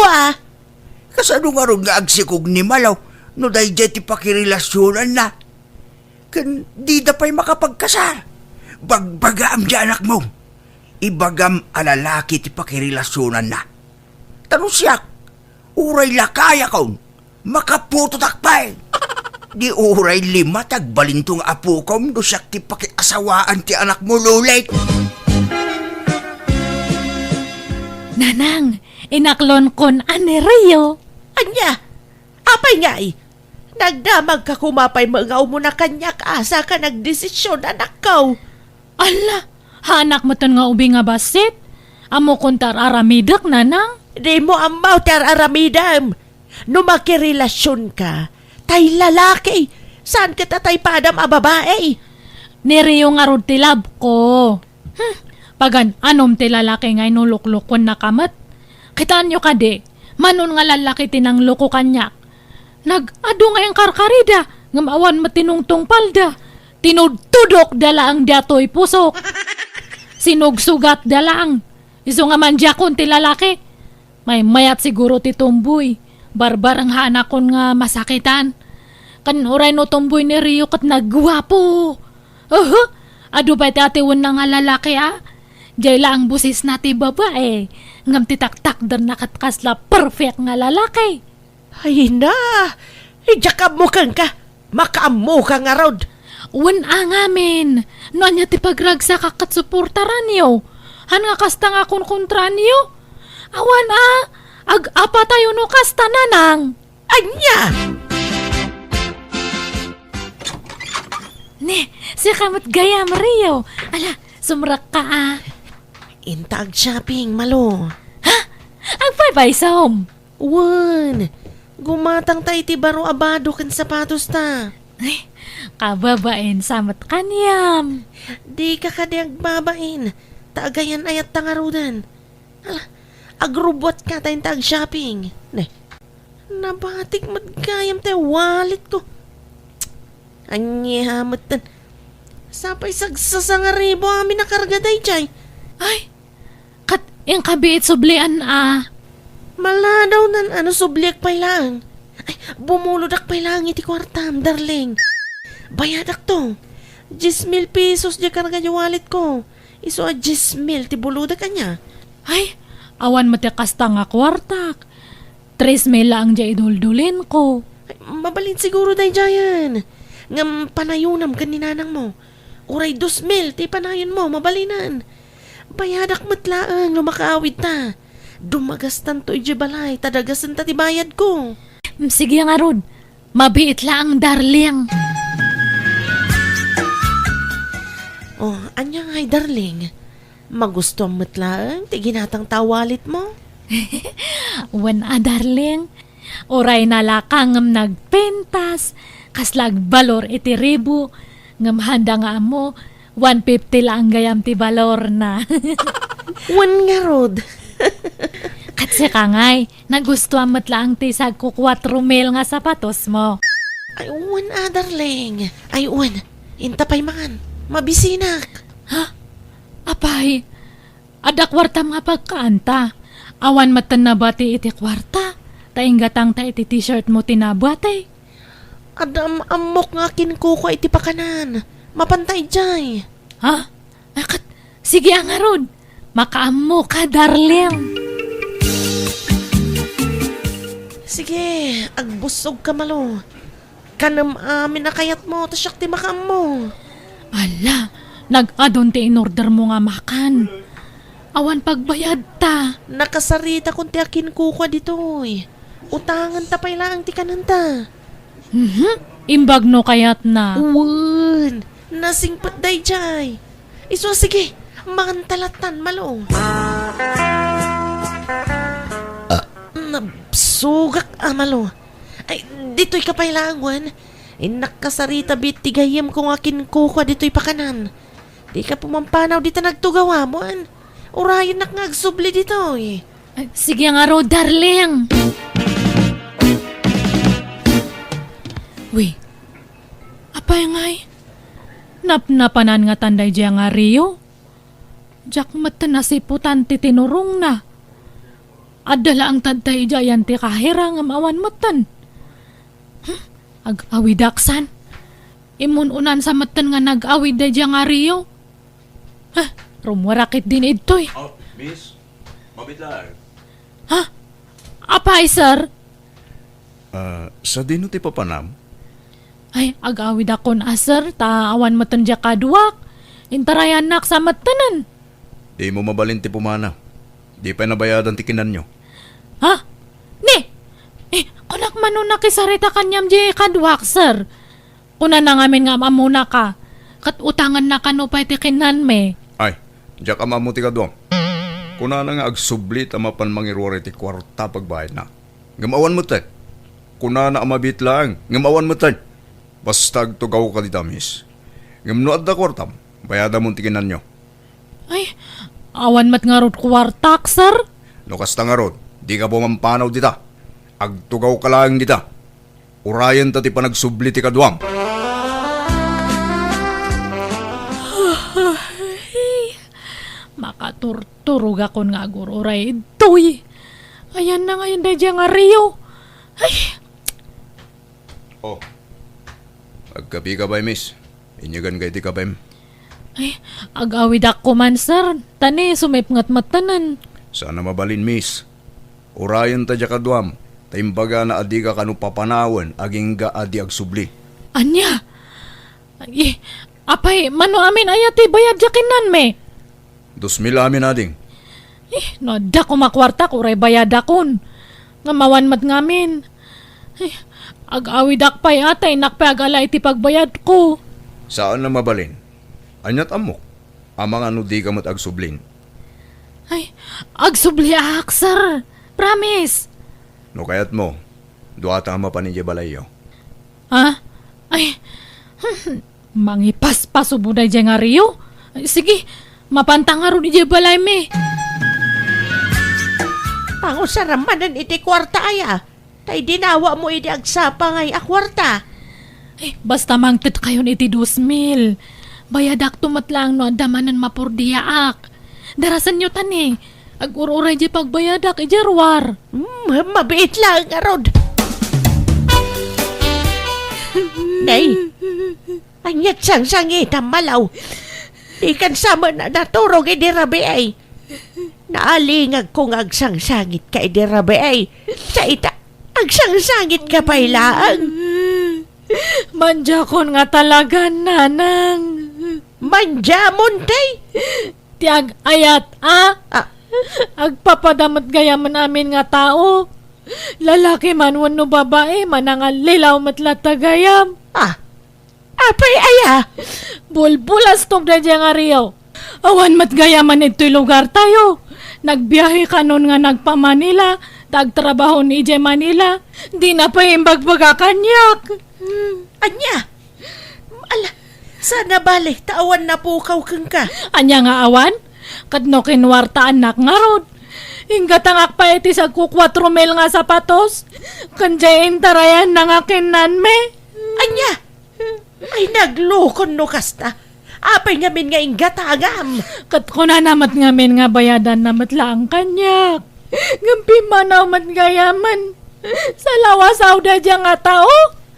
E: Kasano nga ron nga agsikog ni Malaw no dahi ti pakirelasyonan na. Kan di da pa'y makapagkasal. Bagbagam di anak mo. Ibagam alalaki ti pakirelasyonan na. Tanong siyak, uray lakaya kaun, makaputo takpay. Di uray lima tagbalintong apu kom do siyak ti pakiasawaan ti anak mo lulit.
A: Nanang, inaklon kon ani Rio.
B: Anya, apay nga nagdamag ka kumapay magaw mo na kanyak asa ka nagdesisyon anak ko.
A: Ala, hanak mo ton nga ubi nga basit. Amo kontar aramidak, nanang.
B: Di mo amaw tar aramidam. No makirelasyon ka, tay lalaki. Saan ka tatay padam a babae?
A: Ni Rio nga rod tilab ko. Pagan, anom ti lalaki nga inuluklukon na kamat. Kitaan nyo kadi, manon nga lalaki tinang loko kanyak. Nag-ado nga yung karkarida, ngamawan matinungtong palda. Tinudtudok dala ang datoy pusok. Sinugsugat dala ang. Iso nga manjakon ti lalaki. May mayat siguro ti tumboy. Barbar ang hanakon nga masakitan. Kanuray no tumboy ni Rio kat nagwapo. Ado ba ti atiwan na nga lalaki Diyay lang busis na ti babae. Ngam ti taktak dan nakatkasla perfect nga lalaki.
B: Ay na, ijakab mo kang ka. Makaamo ka nga rod.
A: Wan ngamin. No anya ti pagragsa kakat suportaran niyo. Han nga kasta nga kun kontra niyo. Awan ag-apa tayo no kasta nanang.
B: Anya!
A: Ne, si kamot gaya Mario. Ala, sumrak ka
B: Intag shopping, malo.
A: Ang bye-bye sa home.
B: Wan, gumatang tayo ti baro abado kan sapatos ta.
A: Ay, kababain samat kanyam.
B: Di ka kadiag babain. Taagayan ayat tangarudan. Agrubot ka tayong tag shopping. Ne, nabatik madgayam tayo wallet ko. Anyahamot tan. Sapay sagsasangaribo amin nakarga day chay.
A: Ay, kat yung kabiit sublian
B: Mala daw nan subliak pay lang. Ay, bumulodak pay lang iti kwartam, darling. Bayadak to. 10,000 pesos di karga yung wallet ko. Iso 10,000 ti buludak kanya.
A: Ay, awan mo ti kasta nga kwartak. 3,000 lang dya iduldulin ko.
B: Ay, mabalin siguro day jayan. Ngam panayunam kan ninanang mo. Uray 2,000 ti panayon mo, mabalinan. Bayadak matlaang no makaawid ta. Dumagastan to ijibalay, tadagasan ta ti bayad ko.
A: Sige nga Rod, mabiit lang darling.
B: Oh, anya ngay darling. Magusto matlaang ti ginatang tawalit mo.
A: Wan darling. Oray nalakang ngam nagpentas, kaslag balor iti ribu, ngam handa nga mo, 150 lang gayam ti balor na.
B: Wan nga rod.
A: Katsi ka ngay, nagustuhan mo't lang ti sag ko 4,000 nga sapatos mo.
B: Ay, wan darling. Ay, wan. Intapay man. Mabisinak.
A: Apay, ada kwarta nga pagkaanta. Awan matan na bati iti kwarta. Tainggatang ta iti t-shirt mo tinabati.
B: Adam amok nga kinkuko iti pakanan. Mapantay jay.
A: Akat, sige nga Rod. Makaamo ka, darling.
B: Sige, agbusog ka malo. Kanam amin na kayat mo, tasyak ti makam mo.
A: Ala, nag-adon ti in-order mo nga makan. Awan pagbayad ta.
B: Nakasarita kung ti akin kuka ditoy. Utangan ta pay lang ti kananta.
A: Imbag no kayat na.
B: Uwan, nasingpat day jay. Iso sige, mantalatan malong. Nabsugak amalo. Ay, dito'y kapailangan. Ay, nakasarita bit tigayam kung akin kuka dito'y pakanan. Di ka pumampanaw dito nagtugawa mo. Urayan nak ngagsubli dito'y.
A: Ay, sige nga ro, darling. Uy, apay ngay. Napnapanan nga tanday diya nga Rio. Diyak mata na si putanti tinurong na. Adala ang tantay diya yan ti kahira nga mawan matan. Ag-awid aksan. Imununan sa matan nga nag-awid da diya nga Rio. Rumwarakit din ito'y.
F: Oh, miss, mabitlar.
A: Apay, sir?
F: Sa dino ti papanam?
A: Ay, ag-awid ako na, sir. Taawan matan diya kaduwak. Intarayan nak sa matanan.
F: Di mo mabalin ti pumana. Di pa nabayadan ti kinan nyo.
A: Ha? Ni! Kunak man nun nakisarita kanyam di kaduwak, sir. Kuna na ngamin nga mamuna ka. Kat utangan na kanupay ti kinan me.
F: Ay, diya ka mamuti ka doon. Kuna na nga agsublit amapan mangirwari ti kwarta pagbayad na. Ngamawan mo tay. Kuna na amabit lang. Ngamawan mo tay. Basta agtugaw ka dita, miss. Ngamnoad da kwartam. Bayada mo ti kinan nyo.
A: Ay, awan mat nga rod kwartak, sir.
F: No kasta nga rod, di ka pumampanaw dita. Agtugaw ka lang dita. Urayan ta ti panagsubli ti kaduam.
A: Makaturturog ako nga gururay ito'y. Ayan na ngayon da diya nga Rio. Ay,
F: Oh. Agkapi ka ba, miss? Inyagan kay ti kabem.
A: ay, agawid ako man, sir. Tani, sumipngat matanan.
F: Sana mabalin, miss. Urayan ta dya kaduam. Taimbaga na adi ka kanu papanawan aging ga adi agsubli.
A: Anya? Ay, apay, mano amin ayati bayad yakinan me.
F: 2,000 amin ading.
A: No, da ko makwarta ko ray bayad akon. Nga mawan mat ngamin. Ay, ag-awid akpay atay nakpay agalay ti pagbayad ko.
F: Saan na mabalin? Anyat amok. Amang ano di ka mat agsublin.
A: Ay, agsubli ak, sir. Promise.
F: No kayat mo, duata ama pa ni Jebalayo.
A: Ha? Ay, mangipas pa subuday dyan nga Rio. Ay, sige, mapantang nga ron ije balay me.
B: Pangusaramanan iti kwarta aya. Tay dinawa mo iti agsapa ngay akwarta.
A: Ay, basta mangtit kayon iti 2,000. Bayadak tumatlang no damanan mapurdiyaak. Darasan nyo tani. Ag-ururay di pagbayadak ijarwar.
B: Mabiit lang arod. Nay, anyat sang sangit ang malaw. Di kan sama na naturog iti rabi ay. Naalingag kong agsangsangit ka iti rabi ay. Sa ita, agsangsangit ka pailaan.
A: Manjakon nga talaga, nanang.
B: Manjamon tay.
A: Tiag ayat,
B: Ah,
A: Agpapadamot gayaman amin nga tao. Lalaki man wano babae, manangal lilaw matlatagayam.
B: apay aya.
A: Bulbulas tog na dyan nga Rio. Awan matgayaman ito'y lugar tayo. Nagbiyahe ka nun nga nagpa-Manila, tagtrabaho ni Ije Manila. Di na pa imbagbaga kanyak.
B: Anya. Ala, sana balik tawan na pukaw kang ka.
A: Anya nga awan? Kadno kinwarta anak nga rod. Ingatangak pa iti sa ku 4 mil nga sapatos. Kanjayin tarayan na nga kinan me.
B: Anya. Ay naglukon no kasta. Apay ngamin nga ingatagam.
A: Kat ko na namat ngamin nga bayadan namat lang kanyak. Ngampi manaw mat gayaman. Sa lawasaw da dyan nga tao.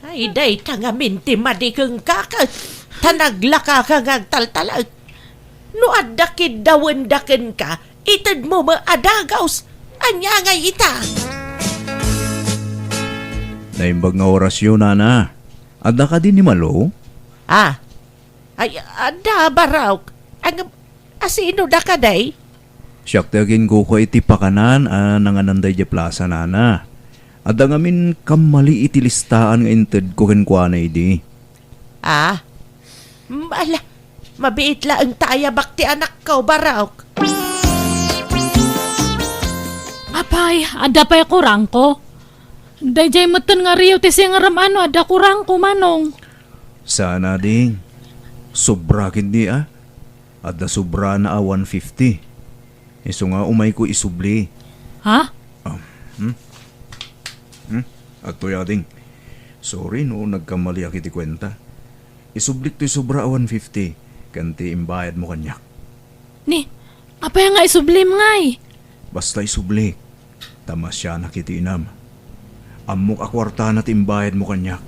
B: Ay day tangamin ti madikeng kaka. Tanaglaka ka ngagtaltalag. No adakid dawen daken ka. Itad mo maadagaws. Anya nga ita.
D: Naimbag nga orasyon, nana. Adda ka din ni Malo?
B: Ay, ada baraw. Ang asino da ka day?
D: Siyak tagin ko iti pakanan nangananday di plaza nana. Ada ngamin kamali iti listaan nga inted ko kenkwana idi.
B: Ah, ala, mabiit la ang taya bakti anak ko, Barok.
A: Apay, ada pa'y kurang ko. Dayjay matan nga riyo ti singaram ano, ada kurang ko manong.
D: Sana ding. Sobra kindi Ada sobra na 150. Iso nga umay ko isubli.
A: Ha?
D: At ding. Sorry no, nagkamali ako iti kwenta. Isublik to'y sobra 150. Kanti imbayad mo kanyak.
A: Ni, apay nga isublim ngay.
D: Basta isublik. Tama siya nakitiinam. Amok akwarta na timbayad mo kanyak.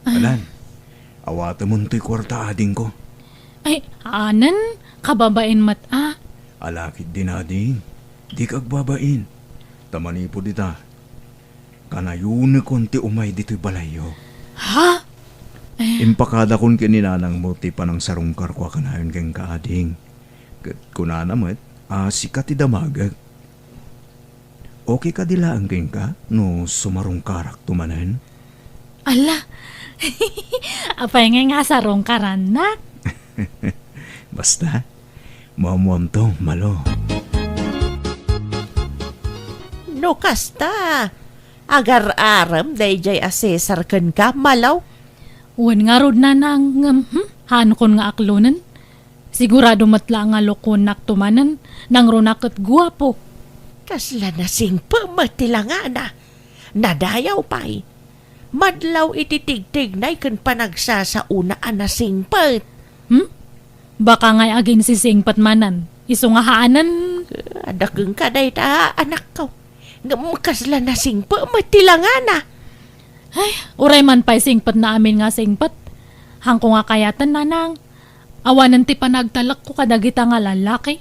D: Alan, awata mo to'y kwarta ading ko.
A: Ay, anan, kababain
D: Alakit din ading. Di kagbabain. Tamani po dita. Kanayun konti umay dito'y balayo.
A: Ha?
D: Impakada kon kininanang mo ti panang sarungkar ko kanayon keng kaading. Kunana mo't, sikat ti damagag. Okay ka dila ang keng ka no sumarungkarak tumanan?
A: Ala, apay nga sarong karanak.
D: Basta, mamuamto malo.
B: No kasta, agar-aram dayjay asesar ken ka, malaw.
A: Wan nga rod na nang hanukon nga aklonan. Sigurado matla nga lokonak tumanan, nang runak at guwapo.
B: Kasla na singpa matilanga na. Nadayaw pa'y. Madlaw ititigtignay ken panagsasauna na singpat.
A: Baka nga'y agin si singpat manan. Iso nga haanan.
B: Adakeng ka day ta, anak ko. Kasla na singpa matilanga na.
A: Ay, uray man pa'y singpat na amin nga singpat. Hangko nga kayatan nanang. Awanan ti panagtalak ko kadagita nga lalaki.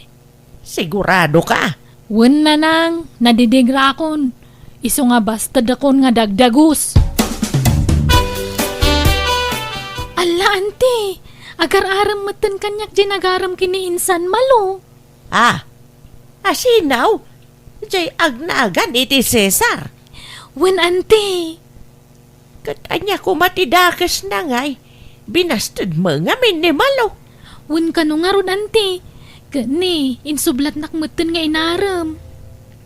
B: Sigurado ka.
A: Wen nanang, nadidigra akon. Iso nga basta dakon nga dagdagus. Ala, ante. Agar-aram matan kanyak ginagaram kiniinsan malo.
B: Asinaw. Jay agnagan iti Cesar.
A: Wen, ante.
B: Katanya ko matidakas na ngay. Binastad mo nga minimalo.
A: Wen kano nga ron, ante. Gani, insublat nakmatan nga inaram.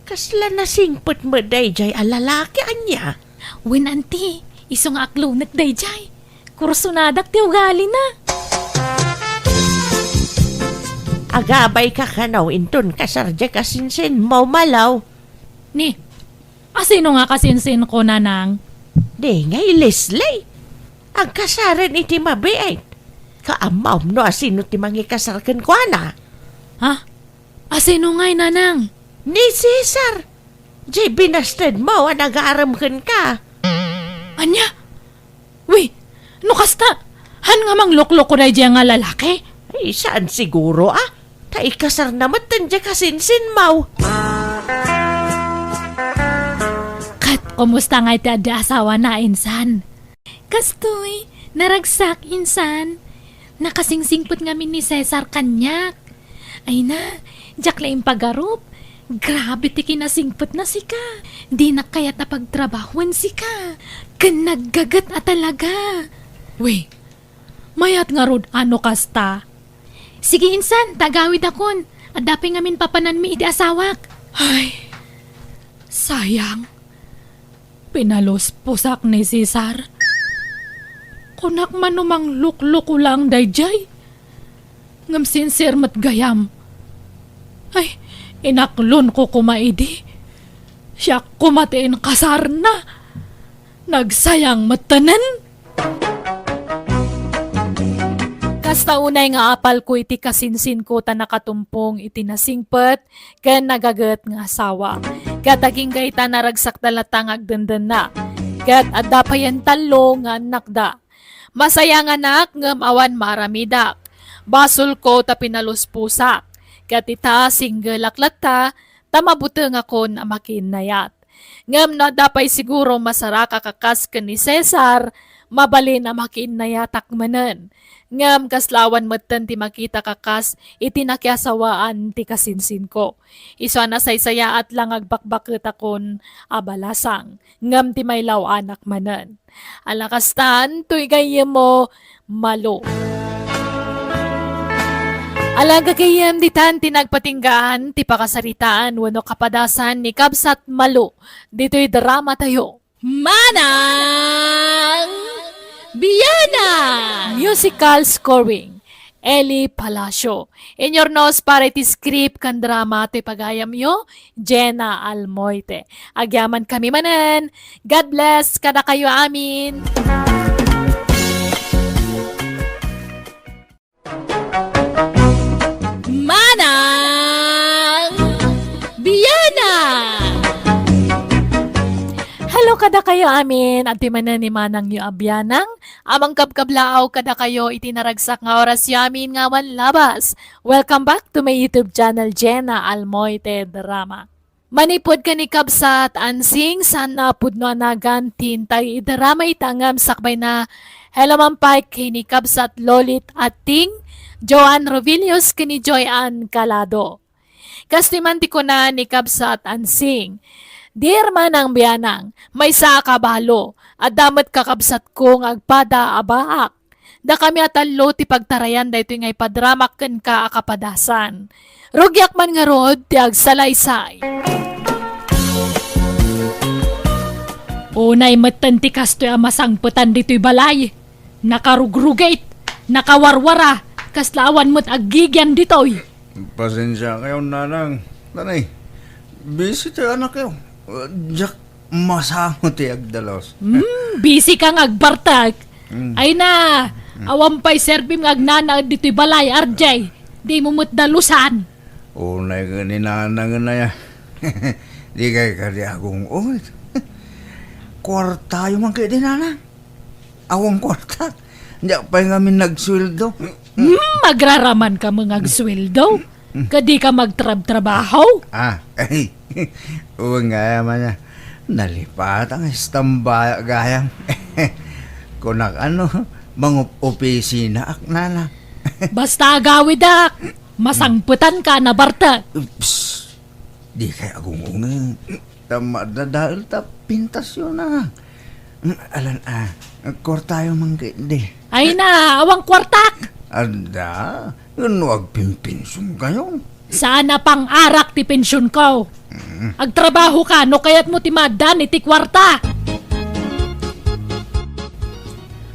B: Kasla na singpot mo dayjay alalaki anya.
A: Wen, ante. Iso nga aklunat dayjay. Kursunadak ti ugali na.
B: Agabay ka kanaw inton kasarja kasinsin mo malaw.
A: Ni, asino nga kasinsin ko nanang?
B: Di ngay Leslie. Ang kasaran iti mabiait. Kaamaw no asino ti mangikasarkan ko na.
A: Ha? Asino nga'y nanang?
B: Ni Cesar. Jay binastad mo ang nag-aaramkan ka.
A: Anya? Uy, no kasta? Han nga mang luklok ko na diya nga lalaki?
B: Ay, saan siguro Taikasar naman tandya kasinsin mo.
A: Kat, kumusta nga iti ada asawa na insan? Kastoy, naragsak insan. Nakasingsingpot ngamin ni Cesar kanyak. Ay na, jak laing pagarup. Grabe ti kinasingpot na sika. Di na kayat na pagtrabahuan sika. Kanaggagat talaga. Uy, mayat nga rod ano kasta? Sige insan, tagawid akon. At dapay ngamin papanan mi iti asawak. Ay, sayang. Pinalos pusak ni Cesar. Kunak manumang lukluk ulang dayjay. Ngam sincere mat gayam. Ay, inaklon ko kumaidi. Siya kumatiin kasar na. Nagsayang matanan. Kasta unay nga apal ko iti kasinsin ko ta nakatumpong iti nasingpet ken nagagat nga asawa. Kataging gayta naragsak talatang agdandan na. Kat adda pa yan talo nga anak da. Masayang anak ngam awan maramidak. Basol ko ta pinalos pusak. Kat ita single aklata ta mabuteng ako na makinayat. Ngam na dapay siguro masara kakakas ken ni Cesar Mabali na makin nayatak manen. Ngam kaslawan matan ti makita kakas itinakyasawaan ti kasinsin ko. Iso na saysaya at lang agbakbakit akon abalasang. Ngam ti may law anak manen. Alakastan tuy gayem mo malo. Alaga kayem ditan tinagpatinggaan ti pakasaritaan wano kapadasan ni Kabsat Malo. Dito'y drama tayo. Manang Biyana! Musical scoring. Eli Palacio. In your nose para iti script kan drama to'y pagayam yo, Jenna Almoite. Agyaman kami manen. God bless kada kayo amin. Manang Biyana! Hello kada kayo amin, at timanan ni Manang yu abyanang, amang kabkablaaw kada kayo itinaragsak nga oras yu amin nga wan labas. Welcome back to my YouTube channel, Jenna Almoite Drama. Manipod ka ni Kabsat ansing san napud no anagan tintay idrama itangam sakbay na hello mampay kay ni Kabsat Lolit at Ting Joan Rovilios kini Joy Ann Calado. Kastimanti ko na ni Kabsat ansing. Dear Manang Biyanang, may sa kabalo, at damat kakabsat kong agpada abaak. Da kami atalo ti pagtarayan da ito ngay padramak ken ka akapadasan. Rugyak man nga rod ti agsalaysay. Unay matan ti kastoy amasangputan dito'y balay. Nakarugrugate, nakawarwara, kaslawan mo't agigyan dito'y.
E: Pasensya kayo, nanang. Nanay, busy tayo anak kayo. Jack, masamo ti agdalos.
A: Busy kang agbartag. Ay na, awampay serbim agnana dito'y balay, RJ. Di mo mo't dalusan.
E: Unay ka ni nanang na ya. Di kay ka di akong umit. Kwarta yung mga kayo din, nanang. Awang kwarta. Di pa yung amin nagsweldo.
A: Magraraman ka mga agsweldo. Kadi ka magtrabaho.
E: Ay. Uwang nga yaman niya. Nalipat ang istamba gayang. Kunak ano, mga opisina ak nana.
A: Basta agawid ak. Masangputan ka na barta.
E: Ups. Di kaya agungungin. Tama na dahil ta pintas yun na. Alan korta yung mga hindi.
A: Ay na, awang kwartak.
E: Anda, yun wag pimpinsong kayo.
A: Sana pang arak ti pensyon ko. Agtrabaho ka, no kaya't mo ti madan iti kwarta.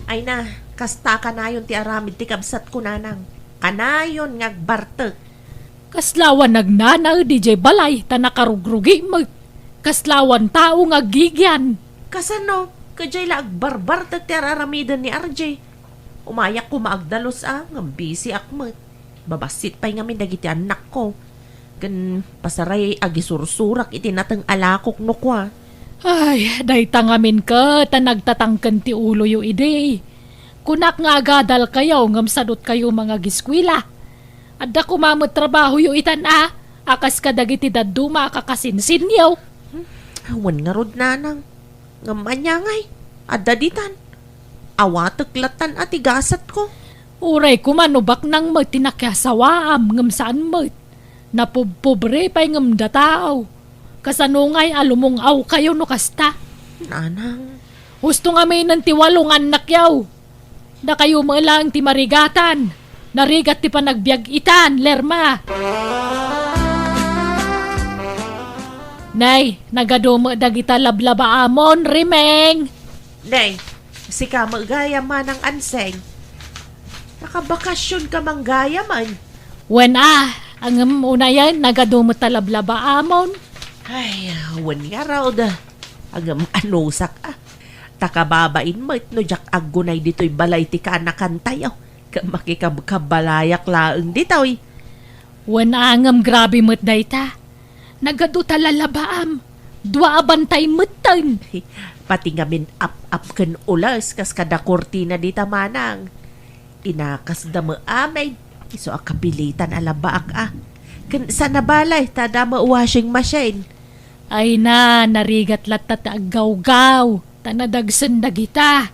B: Ay na, kasta kanayon ti aramid ti Kabsat ko nanang. Kanayon ngagbartek.
A: Kaslawan nagnanaw DJ balay, ta nakarugrugi mo. Kaslawan tao ngagigyan.
B: Kasano, kajay la agbarbartek ti araramidan ni RJ. Umayak ko maagdalos ngam busy akmat. Babasit pa'y nga dagiti anak ko. Gan pasaray agisursurak iti natang alakok no kwa.
A: Ay, day tangamin ka, ta nagtatangkan ti ulo yu ide. Kunak nga agadal kayo, ngam sadot kayo mga giskwila. Adda kumamot trabaho yu itan akas ka dagiti daduma kakasinsin yaw.
B: Awan nga rod nanang. Ngam anyangay, adda ditan. Awatek latan at igasat ko.
A: Uray kumanubak nang magtinakyasawaam ngam saan mat. Napubpobre pa'y ngam dataaw. Kasanungay alumong aw kayo no kasta.
B: Nanang.
A: Husto nga may nantiwalong anak yaw. Da kayo lang ti marigatan. Narigat ti panagbiag itan, lerma. Nay, nagadumo dagita lablaba amon, rimeng.
B: Nay, si ka magaya man ang anseng. Nakabakasyon ka manggaya man.
A: When ang una yan, nagadumo talablaba amon.
B: Ay, wan nga raw da. Agam anusak Takababain mo no jak agunay dito'y balay ti kaanakan tayo. Makikabalayak laeng dito'y.
A: When angam grabe mo't dayta. Nagadu talalabaam. Dua abantay mutan.
B: Pati nga min up ken ulas kas kada kortina dita manang. Inakas da mo amay. Iso akabilitan alabaak Ken sa nabalay tada mo washing machine.
A: Ay na, narigat latat aggaw-gaw. Tanadagsan dagita.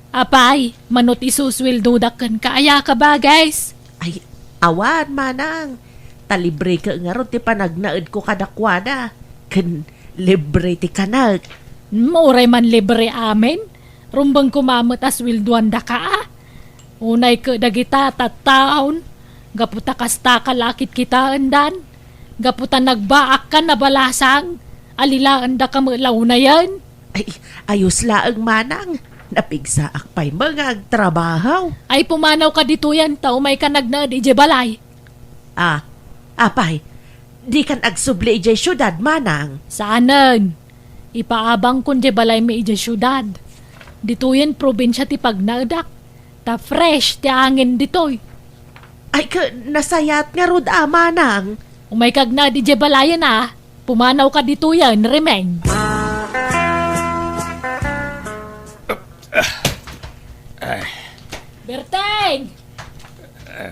A: Apay, manot isuswildudakan kaya ka ba guys?
B: Ay, awan manang. Talibre ka nga ron ti panagnaed ko kadakwada. Ken libre ti kanag.
A: Mauray man libre amin. Rumbang kumamot as wilduan da ka ah. Unay ka dagita tattaon. Gaputa kasta kalakit kita andan. Gaputa nagbaak ka na balasang. Alilaan da ka mulaw na yan.
B: Ay, ayos laang manang. Napigsa akpay mga agtrabaho.
A: Ay pumanaw ka dito yan, tao may ka nagnaad ije balay.
B: Ah, apay, di kan agsubli ijay syudad manang.
A: Saanan? Ipaabang kun je balay may ije syudad. Dito yan probinsya ti pagnaadak. Ta fresh ti angin ditoy.
B: Ay, nasayat nga rod manang.
A: Umay kag na di je balayan ah. Pumanaw ka dito yan, remeng. Berteng!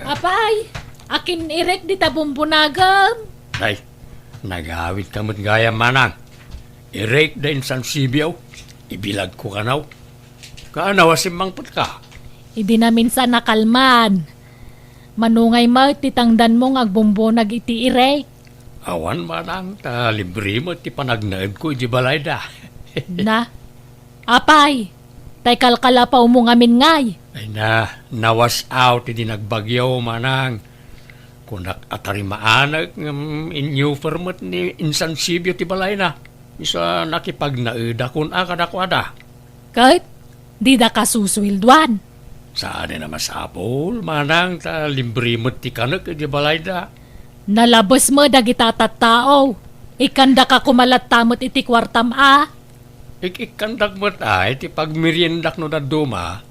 A: Apay! Akin irek di tabumpunagam.
C: Ay, nagawit ka mo't gaya manang. I-rake din San Sibiyaw. Ibilag ko kanaw. Kaanaw asimang put ka.
A: Idi na minsan nakalman. Manungay mo titangdan mong agbumbunag iti irek.
C: Awan manang, ta libre mo ti panagnaed ko di balay da.
A: Na? Apay! Tay kalkala pa mo ngamin ngay.
C: Ay na, nawas out di nagbagyaw manang. Kunak atari maanag inyo permit ni Insan Sibyo ti balay na. Isa nakipagnaeda kun akadakwada.
A: Kahit di da kasuswilduan.
C: Saan na masapol manang ta libre mo ti kanak di balay da.
A: Nalabas mo dagita tattao. Ikanda ka kumalat tamot iti kwartam a.
C: Ikandak mo't ay ti pagmeriendak no na duma.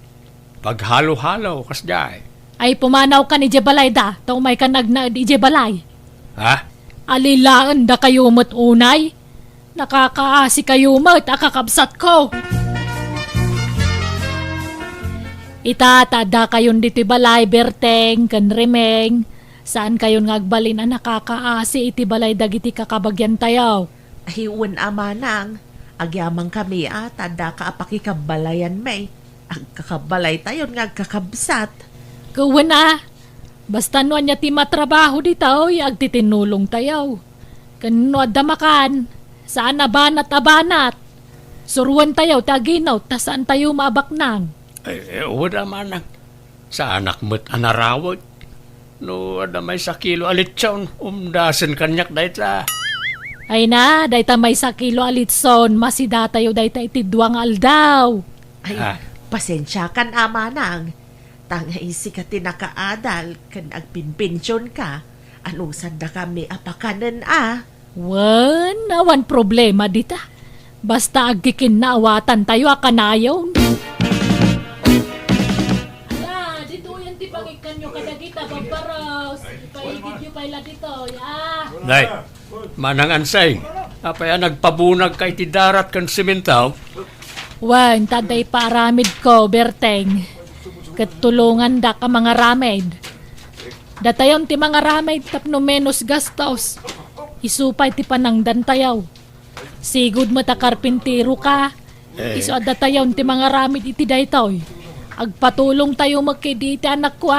C: Paghalo-halo kas jay.
A: Ay pumanaw ka ni Jebalay da. Tao may ka nagnaad di Jebalay.
C: Ha?
A: Alilaan da kayo mo't unay. Nakakaasi kayo mo't akakabsat ko. Itatada kayon diti balay berteng kan remeng. Saan kayon ngagbalin ang nakakaasi iti balay dagiti kakabagyan tayaw.
B: Hiwan manang. Agyamang kami tada ka apakikabalayan may. Ang kakabalay tayon nga kakabsat.
A: Kawan ah. Basta no niya ti matrabaho di tao, agtitinulong tayaw. Kano adamakan. Saan abanat-abanat. Suruan tayaw, taginaw, ta saan tayo mabaknang.
C: Wala manang. Sa anak mo't anarawag. No, ada may sakilo alitsaon. Umdasan kanyak dahit la.
A: Ay na, dayta may sakilo alitson, masida tayo dayta iti duwang aldaw.
B: Ay,
C: Ah.
B: pasensya kan manang. Tanga isi ka tinakaadal kan agpinpensyon ka. Anong sanda kami apakanan
A: Wan, awan problema dita. Basta agkikin na awatan tayo akanayon. Ala, dito yan ti pangikan nyo kadagita, babaros. Ipaigid nyo paila dito, ya.
C: Day, manang ansay. Apaya nagpabunag kay ti darat kan simentaw.
A: Wan, taday paramid ko, Berteng. Katulungan da ka mga ramed. Datayon ti mga ramed tapno menos gastos. Isupay ti panangdan tayaw. Sigud mo ta karpintero ka. Iso datayon ti mga ramed iti daytoy. Agpatulong tayo magkidi iti anak ko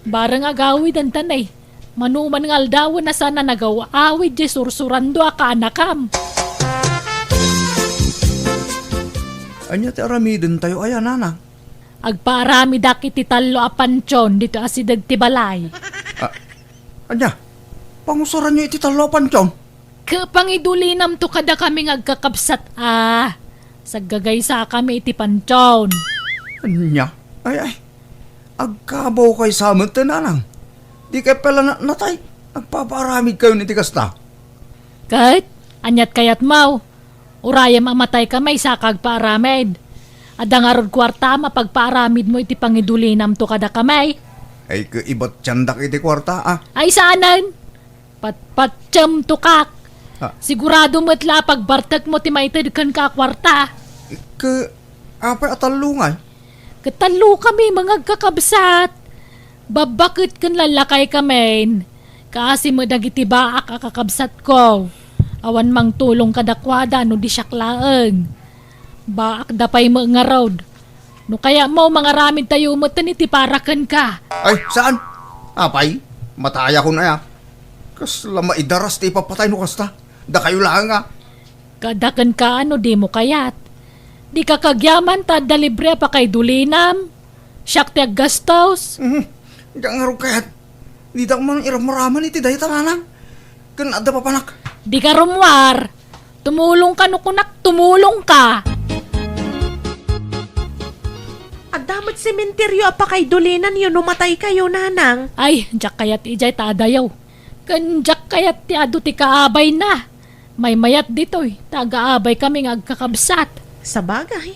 A: Barang agawid ang tanay. Manuman ng aldawan na sana nagawa awid di sursurando ka anakam.
D: Anya ti aramidin tayo ayan nanang.
A: Agparami dakit ti talo a pansyon dito asidag ti balay.
D: Anya, pangusaran nyo iti talopan tiyon.
A: Kapangidulinam to kada kami agkakabsat Saggagay sa kami iti pansyon.
D: Anya, ay, agkabaw kay samot ti nanang. Di kay pala natay, agpaparamid kayo niti kasta.
A: Kahit, anyat kayat mau. Urayam amatay kamay sa kagpaaramid. Adang arod kwarta mapagpaaramid mo iti pangidulinam to kada kamay.
D: Ay, iba't tiyandak iti kwarta
A: Ay saanan? Patpatsam to kak. Sigurado mo't la pagbartag mo ti maitid kan ka kwarta.
D: Apay atalungay.
A: Katalo kami mga kakabsat. Babakit kan lalakay kami. Kasi mo dagiti baak akakabsat ko. Awan mang tulong kadakwada no di siyaklaeng. Baak dapay mo nga road. No kaya mo mga ramin tayo mo iti parakan ka.
D: Ay, saan? Apay, mataya ko na ya. Kasla maidaras ti papatay no kasta. Da kayo lang nga.
A: Kadakan ka ano di mo kayat. Di ka kagyaman ta dalibre pa kay dulinam. Siyak ti gastos.
D: Diyan nga rin kaya't. Di da man iramaraman iti dahi tananang. Kan ada pa panak.
A: Di ka rumwar. Tumulong ka no kunak, tumulong ka.
B: At damat sementeryo pa kay dulinan yun, numatay kayo, nanang.
A: Ay, jak kayat ijay tadayaw. Kanjak kayat ti adu ti kaabay na. May mayat dito'y, taga-abay kami nga agkakabsat.
B: Sa bagay,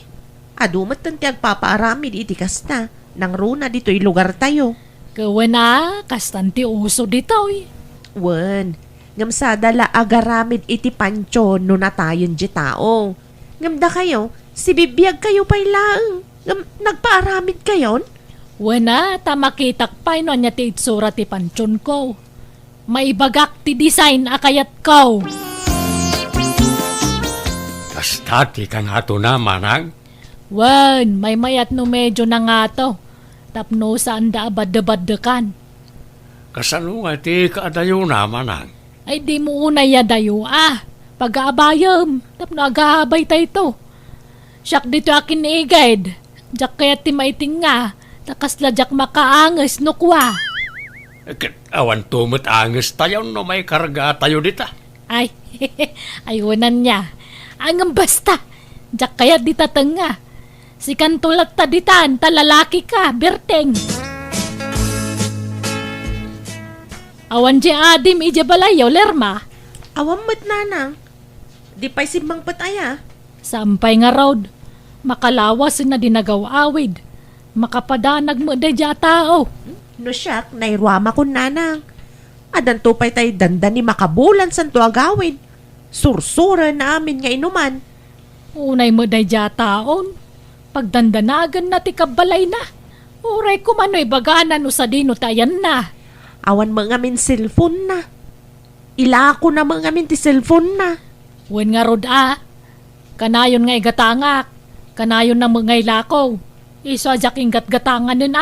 B: adumat tanti agpapaaramid iti kasta. Nang runa dito'y lugar tayo.
A: Kawana, kastanti uso dito'y.
B: Wen, ngam sa dala agaramid iti pancho no natayon di tao. Ngam da kayo, si bibiyag kayo pa'y laeng. Ngam nagpaaramid kayon?
A: Wana, tamakitak pa ino niya ti itsura ti pansyon ko. Maibagak ti design akayat ko.
C: Kastati ka nga to na, manang.
A: Wan, may mayat no medyo na nga to. Tapno saan da abad-abad-dekan.
C: Kasano nga ti kaadayo na, manang.
A: Ay di mo unay yadayo pag-aabayam. Tapno agahabay tayo to. Siyak dito akin ni guide. Jak kaya ti maiting nga. Takasla jak makaangas no kwa.
C: Awan tumot anges tayo no may karga tayo dita.
A: Ay, ayunan niya. Ang basta. Jak kaya di tatanga. Si kantulat ta ditan, talalaki ka, berteng. Awan di adim ija balayaw, lerma.
B: Awam mat nanang. Di pa'y simbang pataya.
A: Sampay nga road. Makalawas na dinagaw awid. Makapadanag mo da dya tao.
B: No siyak, nairwama ko nanang. Adan to pa'y tay dandan ni makabulan santo agawid. Sursura na amin nga inuman.
A: Unay mo da dya taon. Pagdandanagan na ti kabalay na. Uray kumano'y baganan o sa dino tayan na.
B: Awan mga min cellphone na. Ila ko na mga min ti cellphone na.
A: Wen nga rod Kanayon nga igatangak. Kanayon na mga ilakaw. Iso ajak ingat gatangan nun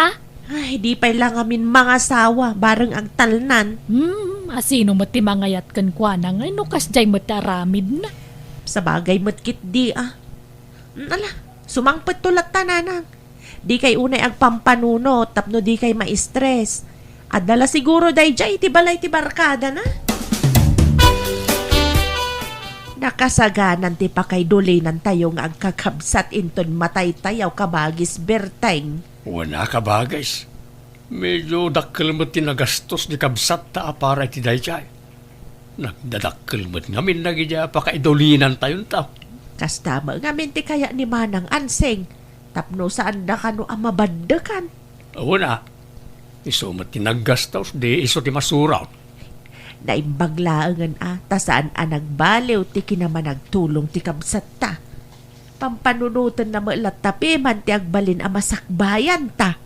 B: Ay, di pa'y lang amin mga sawa, bareng ang talnan.
A: Asino mo ti mangayat kan kwa na ngay no kasjay mo ti aramid na.
B: Sa bagay matkit di Ala, sumangpet tulat tananang. Di kay unay ang pampanuno, tapno di kay ma-stress. Adala siguro day jay ti balay ti barkada na. Nakasaganan ti pa kay dulinan tayo nga agkakabsat inton matay tayaw kabagis berteng.
C: Wala ka ba, guys? Medyo dakkel mo tinagastos di kabsat ta para iti dayjay. Nagdadakkel mo ngamin nagidya pa kaidulinan tayon tao.
B: Kastama nga minti kaya ni Manang Anseng. Tapno saan da ka no amabaddakan.
C: Wala. Iso mo tinagastos di iso ti masuraw.
B: Naimbaglaangan ta saan nagbaliw ti kinaman nagtulong ti kabsat ta. Pampanunutan na maalat tapi man ti agbalin a masakbayan ta.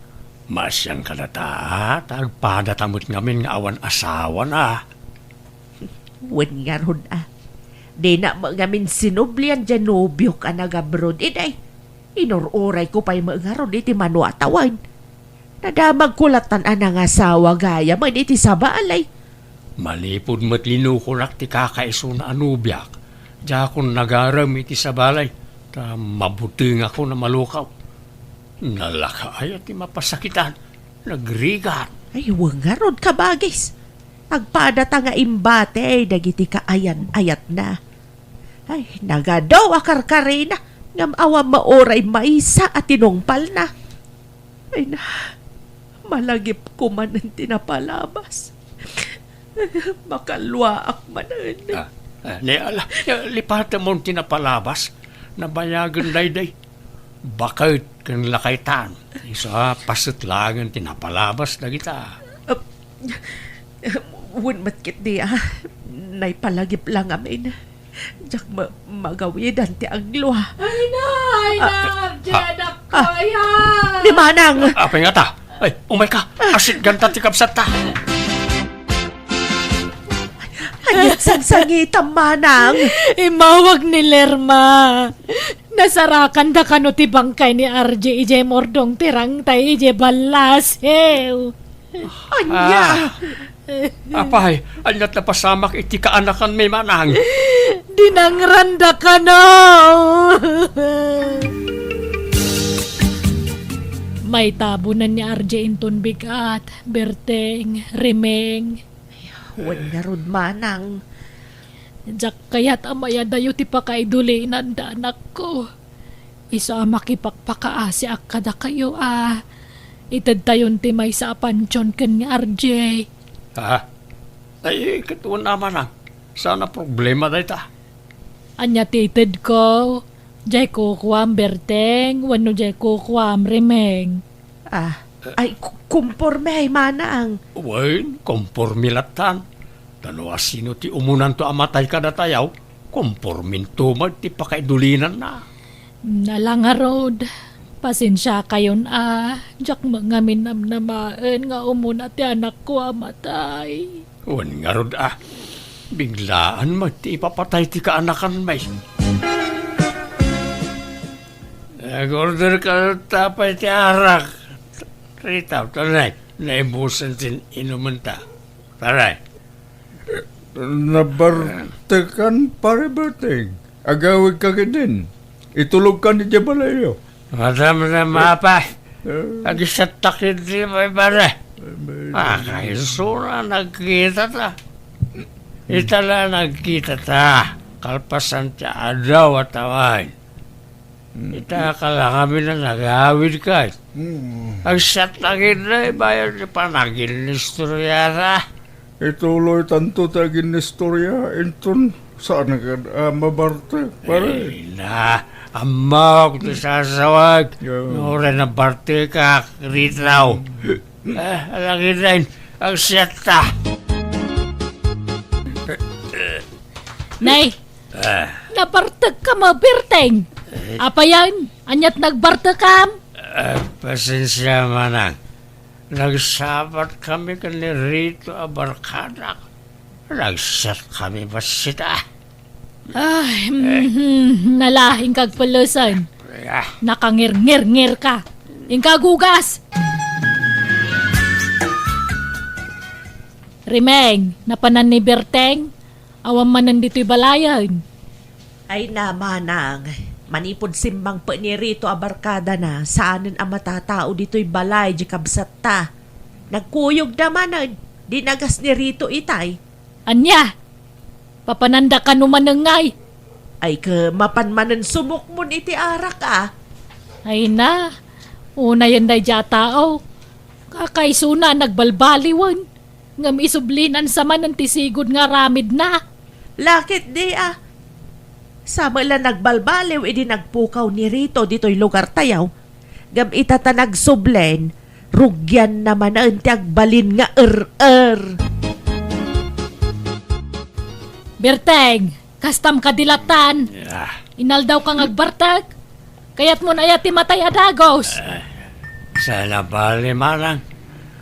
C: Masyang ka na ta, tagpadatamot ngamin nga awan asawa na.
B: Wen nga ron Di na mga min sinublian dyan nobyo ka nag-abroad. Iday, inururay ko pa'y mga ron iti manuatawan. Nadamag kulatan anang asawa gaya man iti sabalay.
C: Malipod mo't linukurak ti kakaiso na anubyak. Diya akong nagaram iti sabalay. Ta mabuting ako na malukaw. Nalakay at mapasakitan. Nagrigat.
B: Ay, nga ron kabagis. Agpadata nga imbate ay dagiti kaayan ayat na. Ay, nagadaw akarkarina. Ngam awa maoray maisa at tinungpal na. Ay na, malagip ko man ang tinapalabas. Makalwaak manan.
C: Lipatan mo tinapalabas. Nabayagan dayday. Bakit kang lakaytan? Isa pasutlangan tinapalabas na kita.
B: Wun matkit di naipalagip lang amin. Diyak magawid anti agluha.
A: Ay na, Jedak ko
B: Di manang!
C: Apa nga ta? Ay, umay ka. Asit ganta ti kapsat ta.
B: Anyat sang sangitam manang!
A: Imawag ni Lerma. Nasarakan da kano ti bangkay ni RJ ije mordong tirang tay ije balasew.
B: Anya!
C: Apay, anyat na pasamak iti kaanakan may manang.
A: Dinangranda ka na. May tabunan ni RJ inton bigat, berteng, rimeng.
B: Huwag na ron manang.
A: Jak kaya't amaya dayo ti pakaiduli inanda anak ko. Isa makipagpakaasi akada kayo Itad tayon ti may sa apansyon ken ni RJ.
C: Ha? Ay, katuon naman ang. Sana problema na ita.
A: Anya ti itad ko. Jay kukwam berteng, wano jay kukwam rimeng.
B: Ay, kumporme ay manang.
C: Wain, kompormilatan. Tano sino ti umunan to amatay kada tayaw, kompormin tumag ti pakaidulinan na.
A: Nalanga road. Pasensya kayon Jak mga minamnamaan nga umuna ti anak ko amatay.
C: Wan nga rod biglaan magti ipapatay ti kaanakan may. Nag-order ka tapay ti arak. Ritaw, taray. Naibusan sin inuman ta. Taray.
F: Nabartekan pare berteng. Agawig ka din. Itulog ka ni Jabalayo.
C: Madam na mapa. Agisat takid di may pare. Kayo sura nagkita ta. Itala nagkita ta. Kalpasan siya adaw at away. Ita kala kami na nagawid ka. Agisat takid na bayan ni panagil ni Storyara.
F: Ituloy tanto tagin ni istorya. Inton saan ka mabarte pare.
C: Na, amok ti sasawag. Nore na parte ka, ritaw. Alagi rin, ang siyata.
A: Nay, nabartag ka mabirteng. Apa yan? Anyat nagbartag ka?
C: Pasensya manang. Nagsabat kami kani Rito Abarkada. Nagsat kami basita.
A: Ay, nalahing kag palusan. Nakangir-ngir-ngir ka. Ingkagugas. Rimeng, napanan ni Berteng. Awam manan dito'y balayan.
B: Ay na manang. Manipod simbang pa ni Rito Abarkada na saanin ang matatao dito'y balay di kabsat ta. Nagkuyog naman di nagas ni Rito itay.
A: Anya, papananda ka numanangay.
B: Ay ka mapanmanan sumok mo iti arak
A: Ay na, una yan day dya tao. Kakaisuna nagbalbaliwan. Ngam isublinan sa man ng tisigod nga ramid na.
B: Lakit di Sama lang nagbalbaliw, idi nagpukaw ni Rito dito'y lugar tayaw. Gam itata nagsublen, rugyan naman ang tiagbalin nga
A: Berteng, kastam kadilatan. Inaldaw kang agbartag. Kaya't mo na yati matay adagos.
C: Sana bali manang.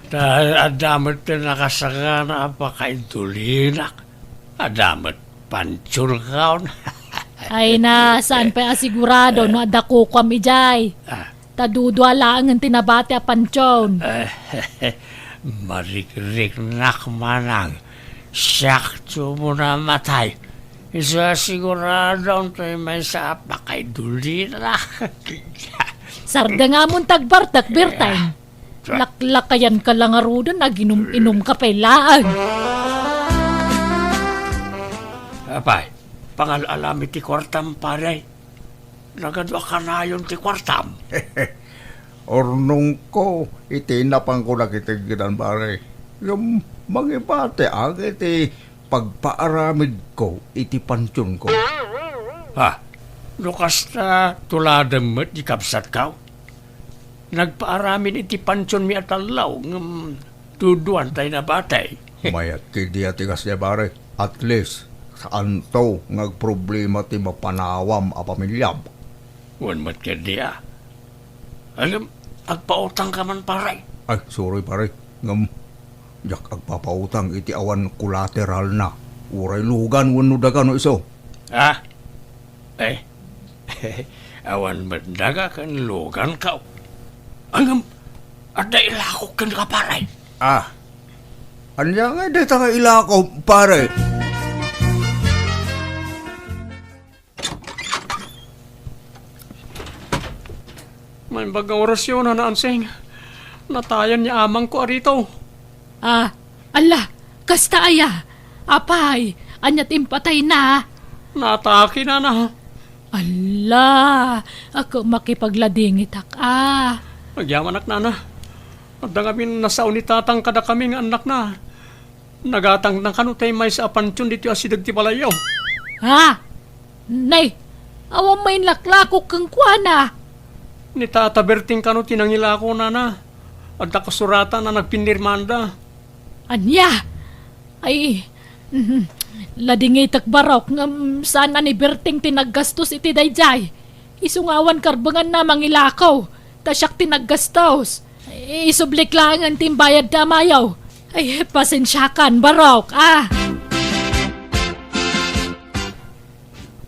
C: Dahil adamot na nakasaka na apakaidulinak. Adamot pansyon kaon.
A: Ay na, saan pa asigurado no adako kami jay. Tadudwa lang ang tinabati a pansyon.
C: Marik-rik nak manang. Sakto mo na matay. Isa sigurado tayo may sa apakaidulinak.
A: Sarda nga mong tagbartak, Berteng. Laklakayan ka lang arudan, naginom-inom ka pailaan.
C: Apay, pangal-alami ti kwartam pare. Nagadwa ka na yun ti kwartam.
F: Ornong ko, itinapang ko nakitigilan pare. Yung mangibate ang iti pagpaaramid ko, iti pansyon ko.
C: Ha? Lukas na tuladang mo't di kapsat ka. Nagpaaramin iti pansyon mi atalaw ng tuduan tayo na batay.
F: Mayat kidi atigas niya pare. At least, saan to ngagproblema ti mapanawam a pamilyam.
C: Wan mat ka diya. Alam, agpautang ka man pare.
F: Ay, sorry pare. Jak agpapautang iti awan collateral na. Uray lugan wano daga no iso.
C: Ha? Awan mendaga kan lugan kau. Angam, ada ilakok kan kaparay.
E: Anya nga dito nga ilakaw, pare.
C: May bagang orasyon na ansing. Natayan niya amang ko arito.
A: Ala, kasta aya. Apay, anyat impatay na.
C: Nataki na na.
A: Ala, ako makipagladingit ka.
C: Nagyaman anak na na. At kami nasa unitatang kada kami nga anak na. Nagatang ng kanutay may sa apansyon dito asidag ti palayaw.
A: Nay, awang may laklako kang kuana.
C: Ni Tata Berting kano tinangila ko na na. At nakasurata na nagpinirmanda.
A: Anya, ay, ladingitak barok ngam sana ni Berting tinaggastos iti dayjay. Isungawan karbangan na mangilakaw, tasyak tinaggastos. Isublik lang ang timbayad na mayaw. Ay, pasensyakan barok,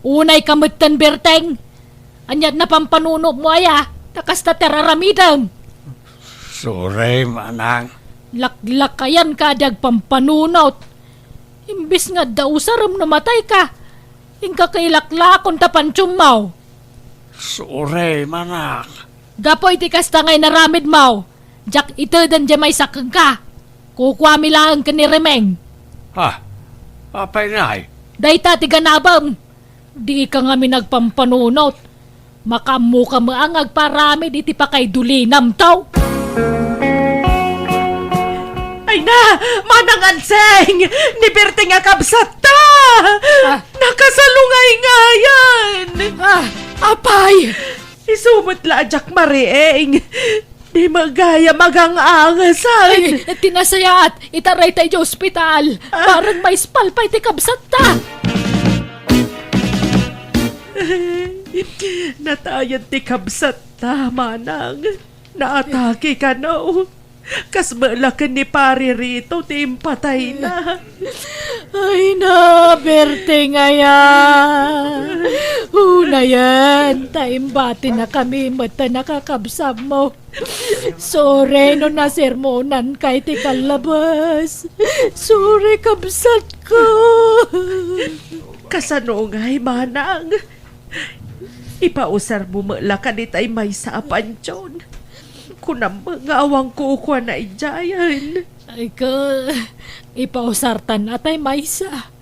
A: Unay kamutan Berting. Anyat na pampanuno mo aya, takasta teraramidam.
C: Sorry, manang.
A: Laklakayan ka dag pampanunot. Imbis nga daw saram namatay ka. Ingka kay laklakon tapansyumaw.
C: Sorry, manang.
A: Gapoy ti kasta ngay naramid maw. Jak ito dan jamay sakang ka. Kukwami lang ka ni Remeng.
C: Apay na
A: Dayta ti ganabam. Di ka nga minagpampanunot. Makamu ka maangag parami di ti pa kay dulinam taw.
B: Ay na, manang anseng, ni Berting nga kabsat ta. Nakasalungay nga yan.
A: Apay!
B: Isumot la ajak marieng. Di magaya magang angasan.
A: Tinasayaat, itaray tayo sa ospital. Parang may spalpay ti kabsat ta.
B: Natayan ti kabsat ta, manang. Naatake ka no. Kas malakan ni pare rito, ti impatay na.
A: Ay na, Berting aya. Una yan, taimbati na kami mata nakakabsab mo. Sorry no na sermonan kay ti kalabas. Sorry kabsat ko.
B: Kasano nga'y manang. Ipausar mo malakan ni tay may sa apansyon. Kunam mga awang kukwa na ijayan.
A: Ay ka, ipausartan atay maysa.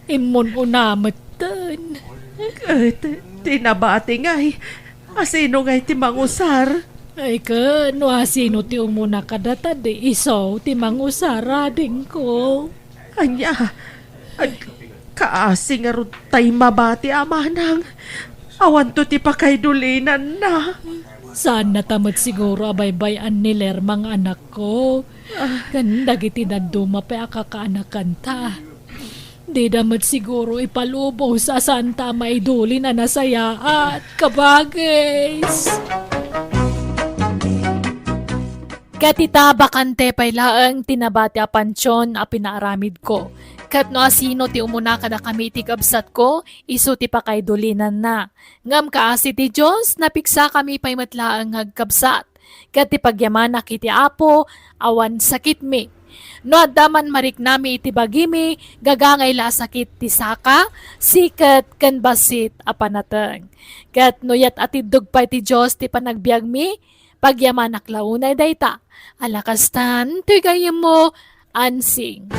A: Imon unamatan.
B: Tinabati nga'y. Asino nga'y timangusar?
A: Ay ka, no asino ti umuna kadata di iso ti mangusara din ko.
B: Anya, kaasing arut tay mabati amanang. Awan to ti pakaydulinan na.
A: Saan natamad siguro abay-bayan ni Ler mga anak ko. Ganda giti daduma pa akakaanakan ta. Di damat siguro ipalubo sa santa maiduli na nasaya at kabagis. Katita bakante pay laang tinabati a pansyon a pinaaramid ko. Kat no asino ti umuna kada kami ti kabsat ko, iso ti pakaydulinan na. Ngam kaasi ti Diyos, napiksa kami pay matlaang hagkabsat. Kat ti pagyaman kiti apo, awan sakit mi. No addaman marik nami iti bagimi, gagangay la sakit ti saka, sikat kan basit a panateng. Kat no yat atidog pay ti Diyos ti panagbiag mi, pagyaman aklaunay dayta. Alakastan, tuy gayem mo, ansing.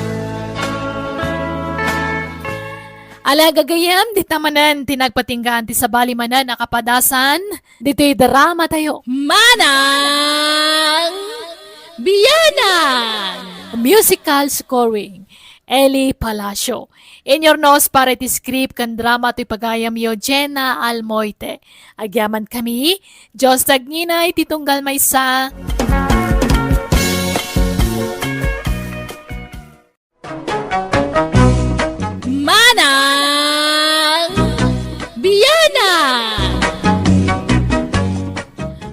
A: Alagagayam, di tamanan, tinagpatinggan ti sabali manan nakapadasan, dito'y drama tayo. Manang Biyanan! Musical scoring, Eli Palacio. In your nose para ti script kan drama to'y pagayam yo, Jenna Almoite. Agyaman kami, Diyos tagninay, titunggal may sa... Manang Biyana!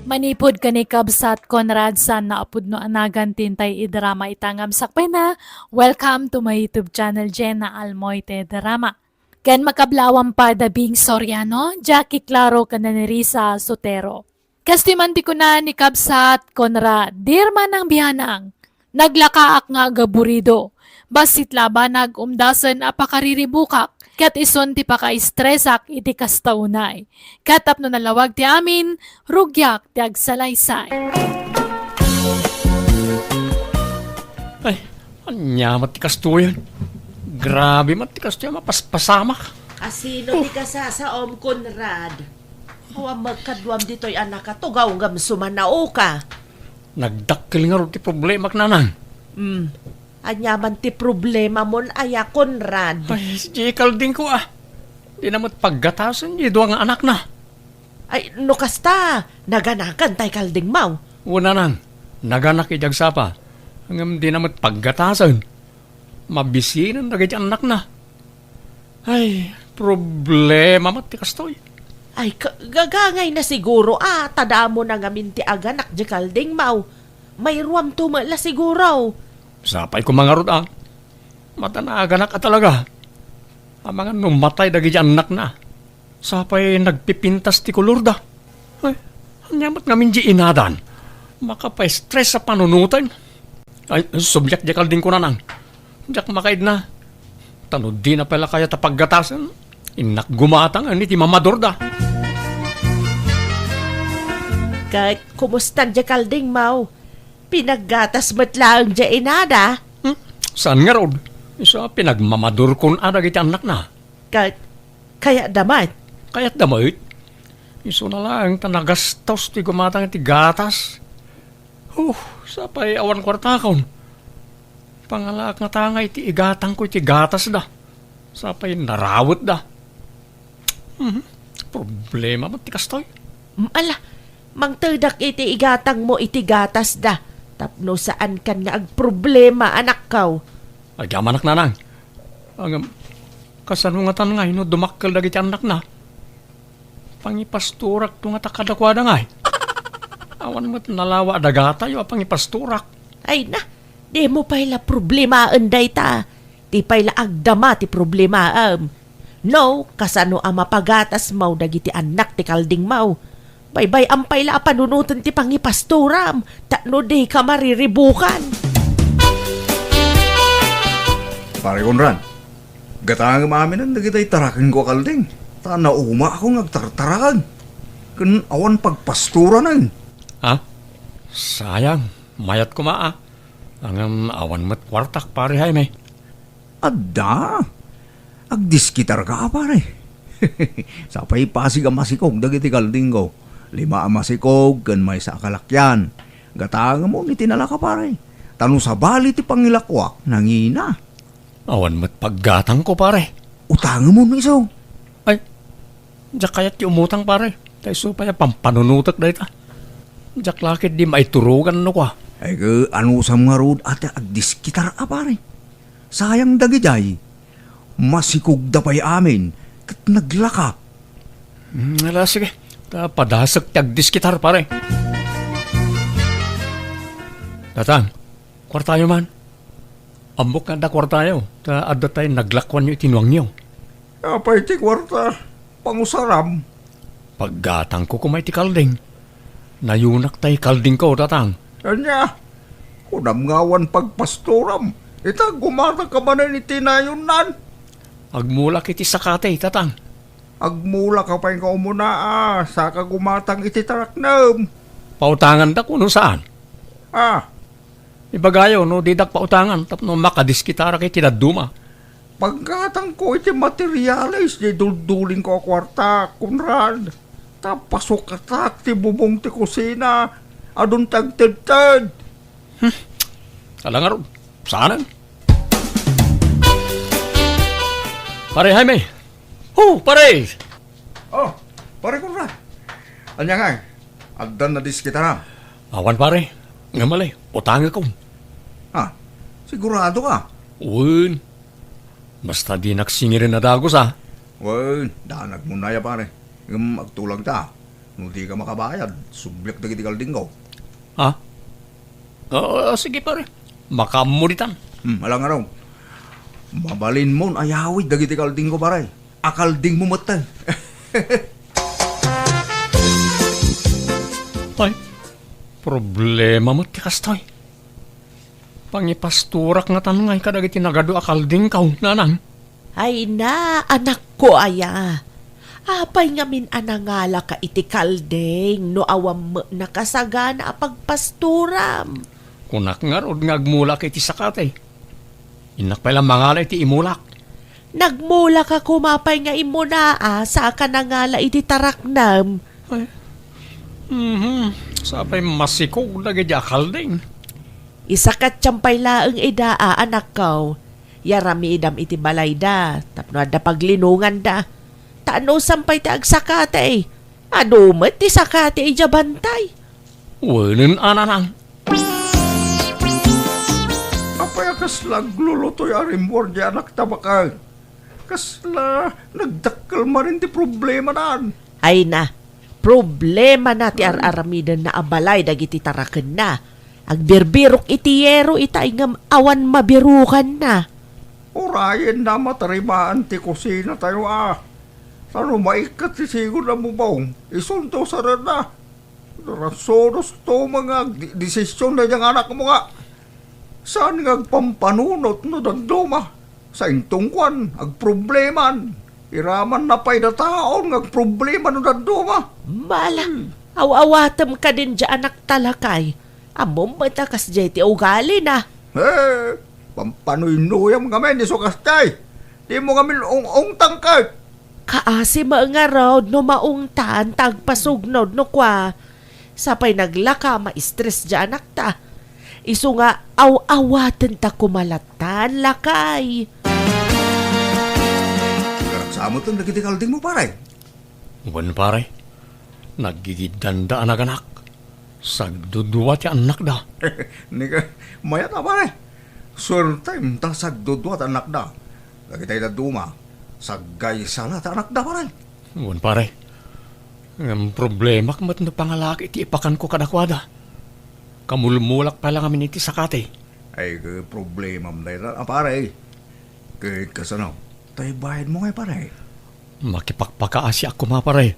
A: Manipod ka ni Kabsat Conrad san na apod no anagan tintay idrama itangam sakpay na. Welcome to my YouTube channel, Jenna Almoite Drama. Ken makablawan pa dabing Soriano, Jackie Claro kana ni Risa Sotero. Kastimanti ko na ni Kabsat Conrad, dirman ng bihanang. Naglakaak nga gaburido. Basit labanag umdasan apakariribukak. Kat ison ti paka-estresak iti kastaunay. Katap no nalawag ti amin, rugyak ti agsalaysay.
C: Ay, anya matikas to yan. Grabe matikas to yan, mapaspasamak.
B: Asino ti kasasaom, Conrad? Huwag magkadwam dito'y anak ka, tugaw ngam sumanao ka.
C: Nagdakkel nga ro ti problema knanan.
B: Anyaman ti problema mon aya, Conrad.
C: Ay, si kalding ko ah. Di namat paggatasan, di doang nga anak na.
B: Ay, no kasta, naganakan tay kalding mau.
C: Una nang, naganak ijagsapa. Hanggang di namat paggatasan. Mabisinan na ganyan anak na. Ay, problema matikas to.
B: Ay, gagangay na siguro, tada mo na ngamin ti aganak di kalding mau. May ruwam tumala siguro.
C: Sapay ko mga rod ah. Matanaganak ka talaga. Ang mga numatay dagi anak na. Sapay nagpipintas ti kulurda. Ay, anyamat ngamin di inadan. Makapay-stress sa panunutan. Ay, subyak jakal din ko na nang. Jak makaid na. Tanod di na pala kaya tapaggatasan. Inak gumatang ani ti mamadorda.
B: Kahit kumustan di kalding mau. Pinaggatas ba't lang di inada?
C: Saan nga rod? Isa pinagmamadur kon ada giti anak na.
B: Kaya damat.
C: Kaya't damit. Iso na lang tanagastos ti gumatang ti gatas. Sapay awan kwarta kon. Pangalak nga tangay ti igatang ko ti gatas da. Sapay narawot da. Problema mo ti kastoy.
B: Ala, mangterdak iti igatang mo iti gatas da. Tapno saan kan nga ag problema anak kaw.
C: Ay, manak na nang. Ang kasanungatan nga, no, dumakkel dagiti anak na. Pangipasturak to nga takadakwada nga. Awan mo't nalawa dagata yung pangipasturak.
B: Ay na, di mo pala problema anday ta. Di pala agdama ti problema No, kasano ang mapagatas mau dagiti anak ti kalding mau. Baybay ang pala panunutan ti pangipasturam. Takno di ka mariribukan.
F: Pare Conrad, gatang mamin ang nagitay tarakin ko kalding. Tana uma ako ngagtartarakan. Kan awan pagpastura na.
C: Ha? Sayang, mayat ko maa. Ang awan mo't kwartak pare hay may.
F: Adda, agdiskitar ka pare. Sapay pasig ang masikog dagiti kalding ko. 5 ang masikog, kan may sa kalakyan. Gatanga mo, itinala ka pare. Tanong sa bali ti pangilakwak, nangina.
C: Awan mo't paggatang ko pare.
F: Utanga mo na iso.
C: Ay, diyak kayat yung umutang pare. Tayo so pa pampanunutak na ita. Diyak lakit di maiturugan no kwa.
F: Ay ka, ano sa mga road ate agdiskitar a pare. Sayang dagijay. Masikog da pa'y amin. Kat naglaka.
C: Ala, sige. Padasag tagdiskitar pare. Datang, kwartayo man. Ambok nga da kwartayo. Adda tayo naglakwan nyo itinuang nyo.
F: Apay ti kwarta, pangusaram.
C: Paggatang ko kumay ti kalding. Nayunak tayo kalding ko, datang.
F: Kanya, kunam ngawan pagpastoram. Ita gumata ka ba na ni tinayon nan?
C: Agmula kiti sakate, tatang.
F: Agmula ka pa yung kaumuna saka gumatang ititaraknam.
C: Pautangan da kuno saan. Ibagayo, no, didak pautangan. Tapno makadiskitara kay tinaduma.
F: Pagkatang ko iti materialis, di dulduling ko kwarta, Conrad. Tapasok katak ti bubong ti kusina. Adun tagtagtag.
C: Alang ron, saanan? Pare, Jaime. Pare!
F: Oh, pare Conrad. Anya nga, agdan na diskita na.
C: Awan pare, nga malay, utanga ko.
F: Sigurado ka?
C: Uwan, basta di naksingirin na dagos ah.
F: Well, danag mo na ya pare. Magtulag ta. Nung di ka makabayad, sublik na kitikal dinggo.
C: Ha? Sige pare, makamuritan.
F: Alang araw. Mabalin mo, ayawid, dagitikal dinggo pare.
D: akalding mo matan.
C: Ay, problema mo ti kastoy. Pangipasturak nga tanungay kadagiti nagado akalding kaw, nanang.
B: Ay na, anak ko aya. Apay ngamin anangala ka iti kaldeng no awam mo nakasagana a pagpasturam.
C: Kunak nga rod nga agmulak iti sakatay. Inak pa lang mangala iti imulak.
B: Nagmula ka kumapay nga imunaa sa kanangala iti taraknam.
C: Ay, sapay masikog na gaya akalding.
B: Isa ka tsampay laeng idaa anak ko. Yarami idam iti balay da. Tapno da paglinungan da. Taano sampay ti agsakate. Adumet ti sakate ija bantay.
C: Wanan ananang.
F: Apay kasla glulutoy arimor di anak tabakang. Kasla nagdakkel marin ti problema nan.
B: Ay na, problema na ti araramidan na abalay dagiti taraken na. Agbirbirok iti yero itay ngam awan mabirukan na.
F: Orayin na matarimaan ti kusina tayo Sano maikat si sigod na mo baong? Isunto sa rana. Rasonos to mga desisyon na yung anak mo nga. Saan nga agpampanunot no dagdoma? Sa intungkwan, agprobleman. Iraman na pa'y na taon, agproblema no dagdoma.
B: Mala, awawatam ka din dya anak talakay. Amom batakas dya iti ugali na.
F: Pampanuy-nuyam ngamin ni Sukastay. Di mo ngamin ung tangkad.
B: Kaasi mga raw no maungtan tagpasugnod no kwa. Sapay naglaka ma-stress dya anak ta. Isu nga awawatan ta kumalatan lakay.
F: Sama itong nagitikalding mo paray.
C: Wan pare, nagigidanda anak-anak. Sagduduwa ti anak da.
F: Nika, mayat na paray. Surtime ta sagdudwat anak da. Lagi tayo na duma. Sagay sana ta anak da paray.
C: Wan pare, ang problema kamat na pangalaki iti ipakan ko kadakwada. Kamulmulak pa lang kami iti sakate.
F: Ay, problema mo na paray. Kaya kasanaw, tayo bayad mo ngay paray.
C: Makipagpakaasi ako mga pare.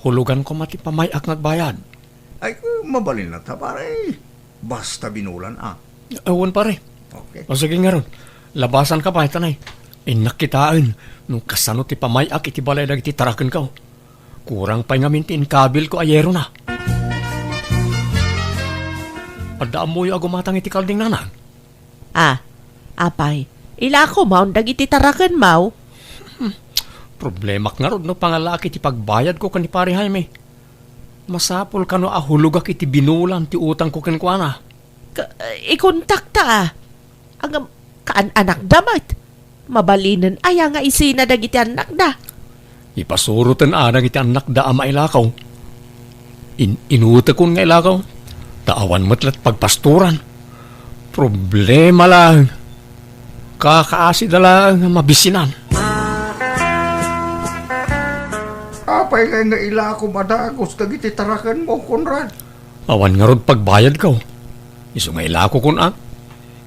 C: Hulugan ko mati pamayak nagbayad.
F: Ay, mabalin na ta paray. Basta binulan
C: Ewan pare.
F: Okay.
C: O sige nga ron, labasan ka pa itanay. Inakitaan, nung kasano ti pamayak iti balay iti tarakan ka. Kurang pa nga mintin kabil ko ayero na. Adaan mo yung agumatang iti kalding nanang.
B: Apay, ila ko maun dagiti taraken maw.
C: Problema nga ron no pangalaki ti pagbayad ko kan ni pare Jaime. Masapol ka no ahulugak iti binulan ti utang ko kenkwana.
B: Ikontak ta. Ang kaan anak damat. Mabalinan aya nga isina dagiti anak da.
C: Ipasurutan anang iti anak da ama ilakaw. Inuta kun nga ilakaw. Taawan matlat pagpasturan. Problema lang. Kakaasi da lang mabisinan.
F: Apay kay nga ila ko madagos dagiti tarakan mo, Conrad.
C: Awan nga rod pagbayad ka. Iso nga ilako kun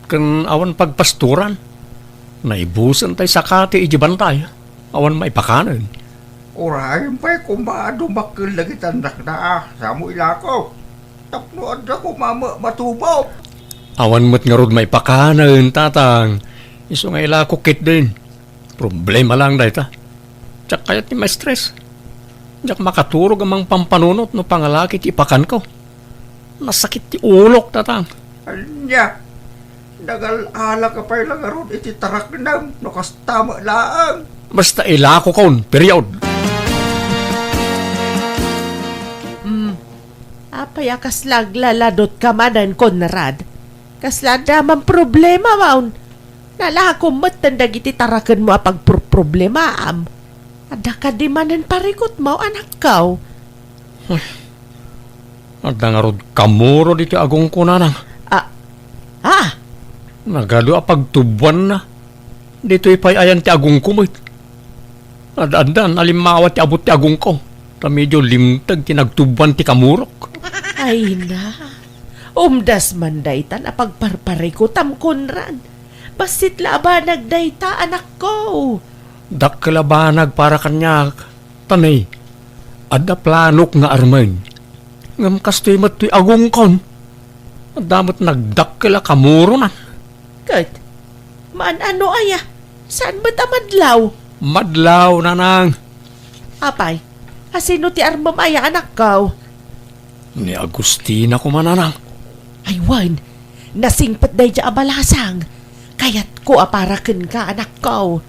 C: kan awan pagpasturan. Naibusan tay sakati iji bantay. Awan maipakanan.
F: Orahin pa'y kumado makil lagi tandak na sa mo ila ko. Tapnoan na ko matubaw.
C: Awan mo't nga rod maipakanan, tatang. Iso nga ilako kit din. Problema lang dahi ta. Tsak kayat ni may stress. Diyak makaturog amang pampanunot no pangalaki ti ipakan ko. Nasakit ti ulok, tatang.
F: Anya, nagal-ala ka pa'y lang aron iti tarak na nakastama laang.
C: Basta ilako kaun, period.
B: Apay akaslag laladot ka manan, Conrad. Kasla naman problema maun. Nalakom matan dagiti taraken mo apag problemaam. Ada ka di manan parikot mo anak kaw.
C: At nga rod kamuro dito agong kunanang. Nagado apagtubuan na. Dito ipay ayan ti agong kumit. Adan alimawat ti abot ti agong ko. Ta medyo limtag ti nagtubuan ti kamurok.
B: Ay na. Umdas man dayta na pagparparikot am Conrad. Basit laba nagdayta anak ko.
C: Dakkalabanag para kanya tanay. Adda planok nga arman. Ngam kastoy matoy agong kon. Damot nagdakkala kamuro na.
B: Kat, maan ano aya? Saan ba tamadlaw?
C: Madlaw na nang.
B: Apay, asino ti armam aya anak ko?
C: Ni Agustina ko mananang.
B: Ay, Juan, nasingpat day dya abalasang. Kayat ko aparaken ka anak ko.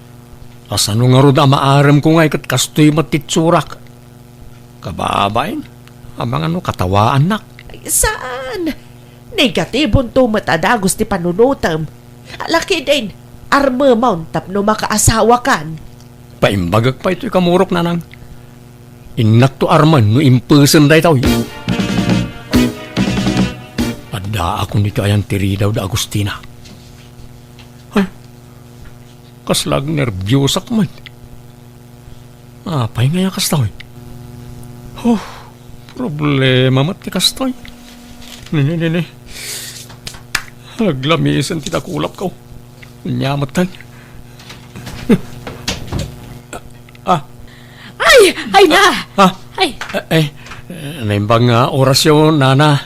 C: Asano nga rod maaram ko nga ikat kastoy matitsurak. Kababain, amang ano katawaan nak.
B: Ay, saan? Negatibon to matadagos ti panunutam. Laki din, arma mount tap no makaasawa kan.
C: Paimbagag pa ito'y kamurok na nang. Inak to arman no in-person da itaw. Adda ako nito ayan tiri daw da Agustina. Ay, kaslag nervyosak man. Apay nga yung kastoy. Oh, problema mat ti kastoy. Nini. Naglamisan ti takulap ko. Nyamat tayo.
A: Ay na!
C: Ha?
A: Ay,
C: Naimbang orasyon, nana.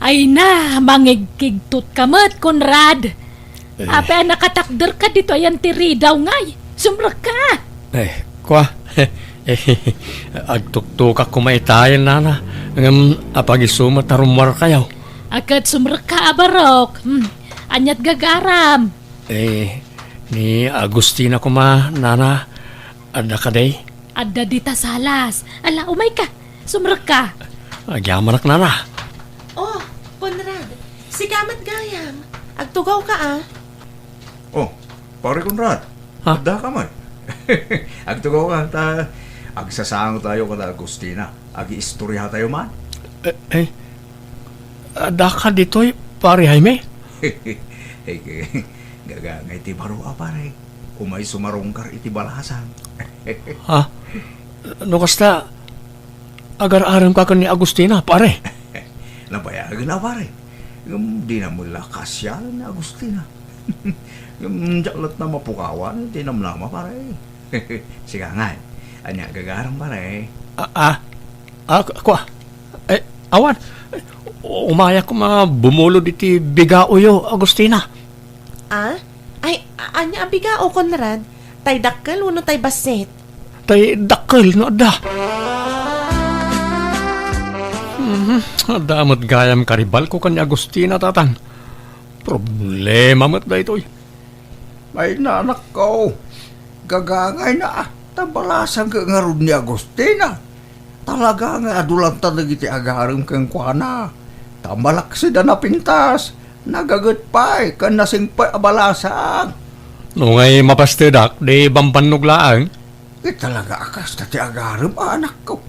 A: ay na! Mangigkigtot ka mat, Conrad! Ape, nakatakder ka dito ayan tiri daw ngay. Sumrak ka!
C: Kwa? Agtuktuk ako maitayan, nana. Apag-isumat tarumar kayaw.
A: Agad sumrak ka, abarok. Anyat gagaram.
C: Ni Agustina ko ma, nana. Ada ka day?
A: Adda dita salas. Ala, umay ka. Sumrak ka.
C: Agyamanak, nana.
B: Oh, Conrad, si Kamat Gayam. Agtugaw ka ah.
F: Oh, pare Conrad.
C: Ha?
F: Adda ka man. Agtugaw ka ta. Agsasang tayo kada Agustina. Agi-istorya tayo man.
C: Ada ka dito'y pare Jaime?
F: Gagangay ti baro pare. Umay sumarongkar iti balasan.
C: Ha? No kasta, agar-aram ka ni Agustina, pare.
F: Nabayagan na pare. Di na mula kasya ni Agustina. Jalat na mapukawan, di na mlama pare. Sige nga, anya gagarang pare.
C: Kwa? Awan, umaya ko bumulod iti bigauyo, Agustina.
B: Ah? Ay, anya ang bigao, Conrad? Tay dakkel, uno tay baset.
C: Tay dakkel, no da. Damot gayam karibal ko kanya Agustina, tatang. Problema mat da ito'y.
E: Ay nanak ko, gagangay na tabalasan ka nga ron ni Agustina. Talaga nga adulang tanag iti agarim kang kuana. Tamalak si na pintas, nagagat pa'y kan nasing pa'y abalasan.
C: No ngay mapastedak, di bampanuglaang.
E: Talaga akas na ti agarim anak ko.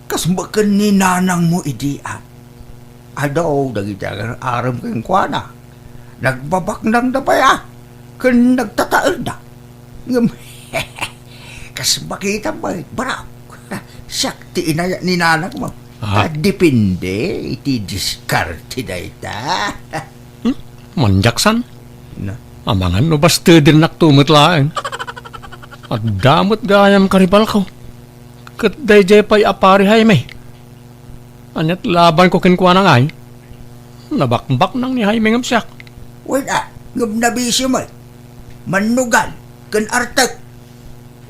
E: Kas bakan ni nanang mo idia. Adaw, dagiti agarim kang kuana. Nagbabak nang napaya. Kan nagtataal na. Kas makita mo, barap. Siyak ti inaya ni nanak mo. Depende, iti diskarte na ita.
C: Manjaksan?
E: Na,
C: Amangan no basta din naktumutlaang. At damot gayam karibal ko. Kat dayjay pa'y apari Jaime. Anyat laban ko kinkwa na ngay. Nabakbak nang ni Jaime ng siyak.
E: wala, ngam nabisi mo. Manugal, kan artag.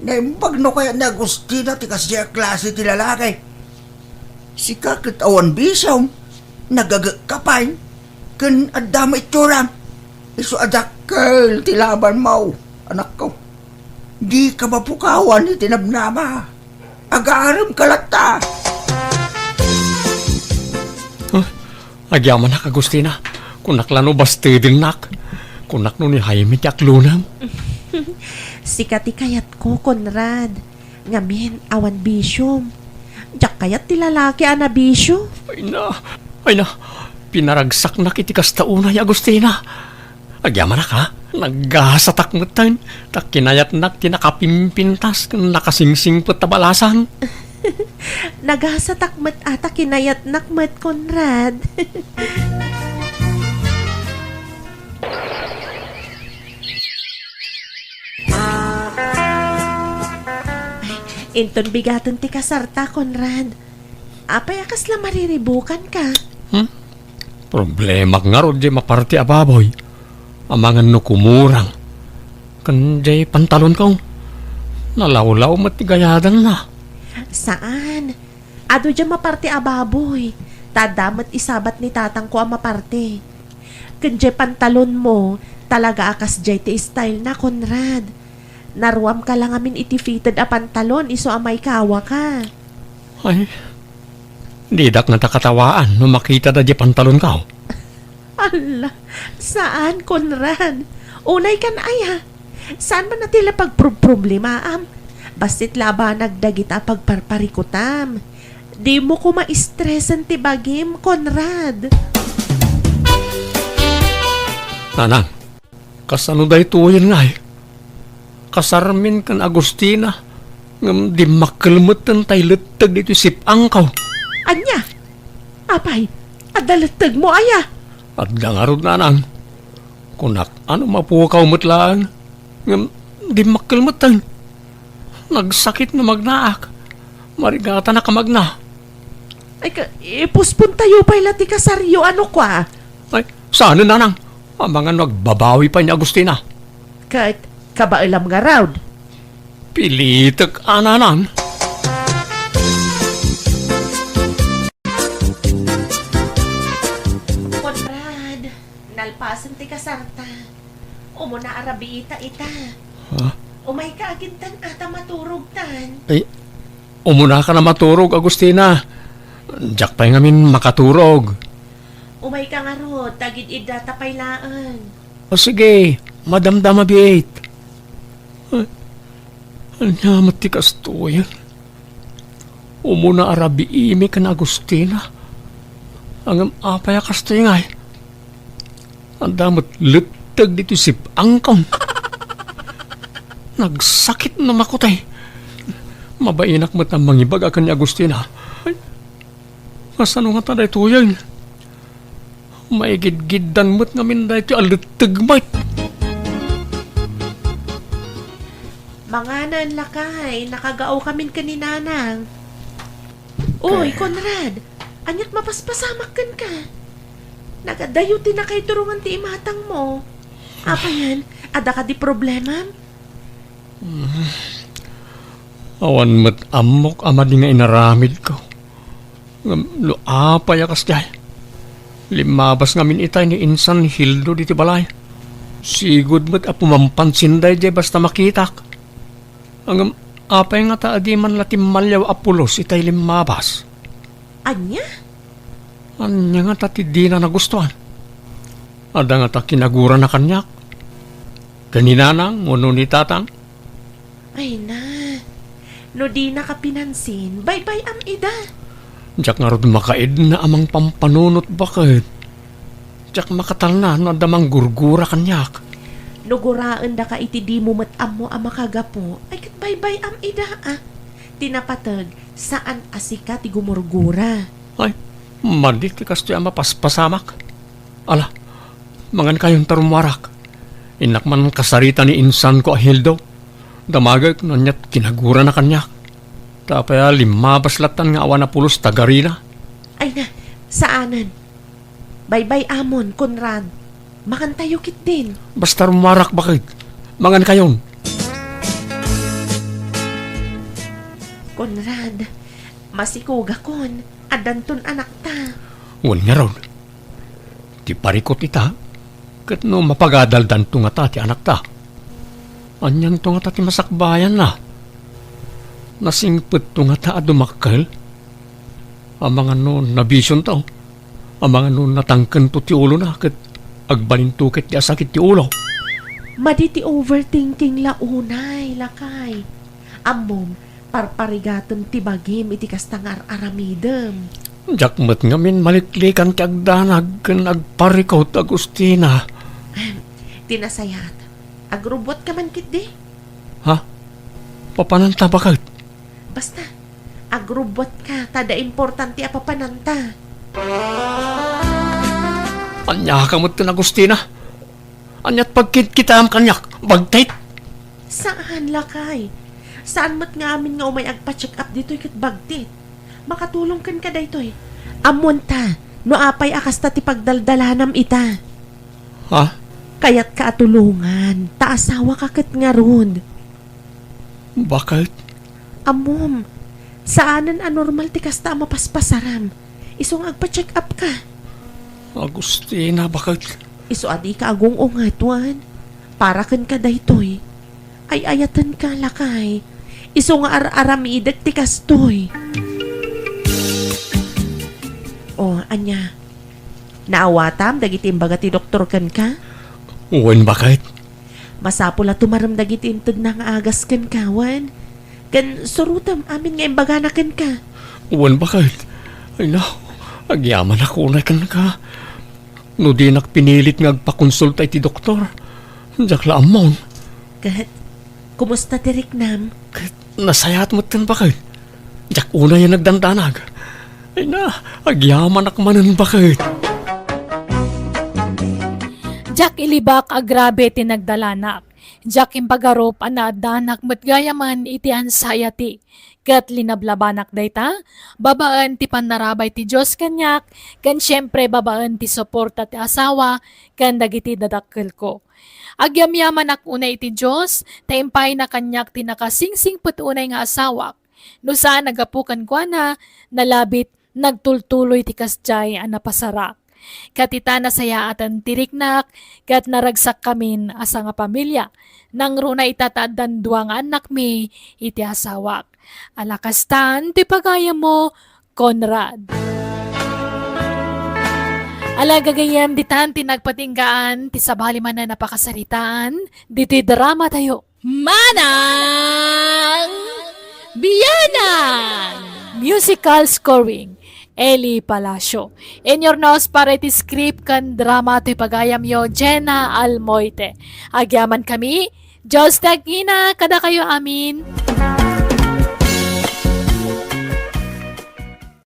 E: Naimbag no kaya na Agustina ti kasya klase ti lalaki. Si kakit awan bisaw, nagagakapay, kan adama ituram. Iso adakkel ti laban mo, anak ko. Di ka mapukawan ni tinabnama. Agaram kalata.
C: Agyaman nak Agustina. Kunak lano basta din nak. Kunak no ni Jaime ti aklunam.
B: Sikati kayat ko, Conrad. Ngamin, awan bisyom. Diyak kayat ti lalaki ana bisyo.
C: Ay na. Pinaragsak na kiti kastaunay Agustina. Agyaman nak ha. Naggasatak mutan. Tak kinayat nak tinakapimpintas. Nakasingsing patabalasan.
B: Nagasatakmat ata kinayat nakmat, Conrad. Inton bigaton ti kasarta, Conrad. Apay akas lang mariribukan ka.
C: Problema nga ro di maparti ababoy. Amangan no kumurang. Kan di pantalon ko. Nalawlaw matigayadan na.
B: Saan? Ado dyan maparte ababoy. Tadamat isabat ni tatang ko ang maparte. Kanje pantalon mo, talaga akas jay ti style na, Conrad. Naruam ka lang amin iti fitted a pantalon, iso amay kawa ka.
C: Ay, di dak na takatawaan no makita da di pantalon ka.
B: Ala, saan, Conrad? Unay kan ay ha. Saan man natila pagproblema am? Bastit laba nagdagita pagparparikutam. Di mo ko ma-stressan ti bagim, Conrad.
C: Nanang, kasano da ituin nga eh. Kasarmin kan Agustina. Ngam di makalmutan tay letag dito sipang ka.
B: Anya? Apay, adalatag mo aya.
C: At dangarod nanang. Kunak, ano mapukaw matlaan. Ngam di makalmutan. Nagsakit na magnaak. Marigata na ka magna.
B: Ay, ipuspun tayo pa ilati kasaryo, ano kwa?
C: Ay, saan nanang? Ang mga nagbabawi pa ni Agustina.
B: Kahit kabailam nga raw.
C: Pilitak ananan.
B: Conrad, nalpasan ti kasarta. Umuna arabi ita.
C: Ha?
B: Umay ka agintan ata maturog tan.
C: Ay, umuna ka na maturog, Agustina. Diyak pa ngamin makaturog.
B: Umay ka nga ro, tagid idata paylaan.
C: O sige, madamdama biit. Ay, anyamat ti kastoyan. Umuna arabi imi ka na, Agustina. Ang apaya kastoy nga eh. Ang damat lutag dito sip angkon. Nagsakit na makutay. Mabainak mo't ang mangibag akan ni Agustina. Ay, masano nga taday tuyan? Maigid-gidan mo't ngamin dahil ito alutag mait.
B: Mga nanlakay, nakagao kamin kaninanang. Uy, Conrad, anyat mapaspasamak kan ka. Nagadayutin na kay turungan ti imatang mo. Apa yan? Ada ka di problema?
C: Awan mo't amok ama di nga inaramid ko. Luapa yakas jay. Limabas ngamin itay ni Insan Hildo diti balay. Sigud mo't apumampansin day jay basta makitak. Ang apay nga taadi man latim malyaw apulos itay limabas.
B: Anya?
C: Anya nga tati di na nagustuhan. Ada nga ta kinagura na kanyak. Kaninanang, uno ni tatang.
B: Ay na. No di na ka pinansin, bye-bye am ida.
C: Diyak nga rin makaid na amang pampanunot bakit. Diyak makatal na no adamang gurgura kanyak.
B: Nuguraan da ka iti di mo matam mo ang makagapo, ay kat bye-bye am ida ah. Tinapatag, saan asika ti gumurgura?
C: Ay, madit ti kasto yung mapaspasamak. Ala, mangan kayong tarumwarak. Inak man kasarita ni Insan ko Hildo. Damagag nanyat kinagura na kanyak. Tapaya limabas latan nga awan na pulos tagarina.
B: Ay na, saanan? Bye-bye amon, Conrad. Makan tayo kit din.
C: Basta rumarak bakit? Mangan kayon.
B: Conrad, masikuga kon, adanton anak ta.
C: Wan nga ron. Ti parikot ita. Kat no mapagadaldan to nga ta ti anak ta. Anyan to nga ta ti masakbayan na. Nasingpet to nga ta adumakal. Ang mga no nabisyon to. Ang mga no natangken to ti ulo na. Kat agbalin to kat ti asakit ti ulo.
B: Maditi overthinking launay, lakay. Amom, parparigaton ti bagim iti kastangar aramidem.
C: Jakmet ngamin maliklikan ti agdanag ken agparikot Agustina.
B: Tinasayat. Agrobot ka man kit di.
C: Ha? Papananta bakit?
B: Basta, agrobot ka, tada importante apapananta.
C: Anya ka mo tin Agustina. Anyat pagkit kita am kanyak. Bagtait.
B: Saan lakay? Saan mat nga amin nga umay agpa-check up dito'y kat bagtit. Makatulong kan ka daytoy. Amon ta, no apay akas ta ti pagdaldalanam ita.
C: Ha?
B: Kaya't kaatulungan, taasawa ka kat nga ron.
C: Bakit?
B: Amom, saanan anormal ti kasta mapaspasaram. Isong agpa-check up ka.
C: Agustina, bakit?
B: Iso adi ka agong ungatuan. Para kan ka daytoy. Ay ayatan ka lakay. Iso nga aramidag ti kastoy. Oh, anya. Naawatam, dagiti imbaga ti doktor kan ka?
C: Uwan, bakit?
B: Masapula tumaram dagiti intod na nga agas kan kawan. Kan surutam amin nga imbaga na kan ka.
C: Uwan, bakit? Ay na, agyaman ako na kan ka. No di nakpinilit nga agpakonsulta iti doktor. Diyak laamon.
B: Kat, kumusta ti Riknam?
C: Nasayat mo kan bakit? Diyak una yan nagdandanag. Ay na, agyaman akmanan bakit?
A: Jack ilibak agrabe tinagdalanak. Jack impagarop anadanak matgayaman iti anxiety. Kat linablabanak dayta, babaan ti panarabay ti Diyos kanyak, kan syempre babaan ti suporta ti asawa, kan dagiti dadakkel ko. Agyamyaman ak unay iti Diyos, taimpay na kanyak ti nakasingsing putunay nga asawak. No saan nagapukan ko na, nalabit, nagtultuloy ti kasjay ang napasarak. Katita na saya atan tiriknak, kat naragsak kamin asa nga pamilya. Nang runa itataadan duwang anak mi, iti asawak. Alakastan, ti pagaya mo, Conrad. Alagagayam ditan tinagpatinggaan, ti sabali man na napakasaritaan, diti drama tayo. Manang Biyanan! Musical scoring, Eli Palacio. In your nose para iti script kan drama ti pagayam yo, Jenna Almoite. Agyaman kami, Diyos tagina, kada kayo amin.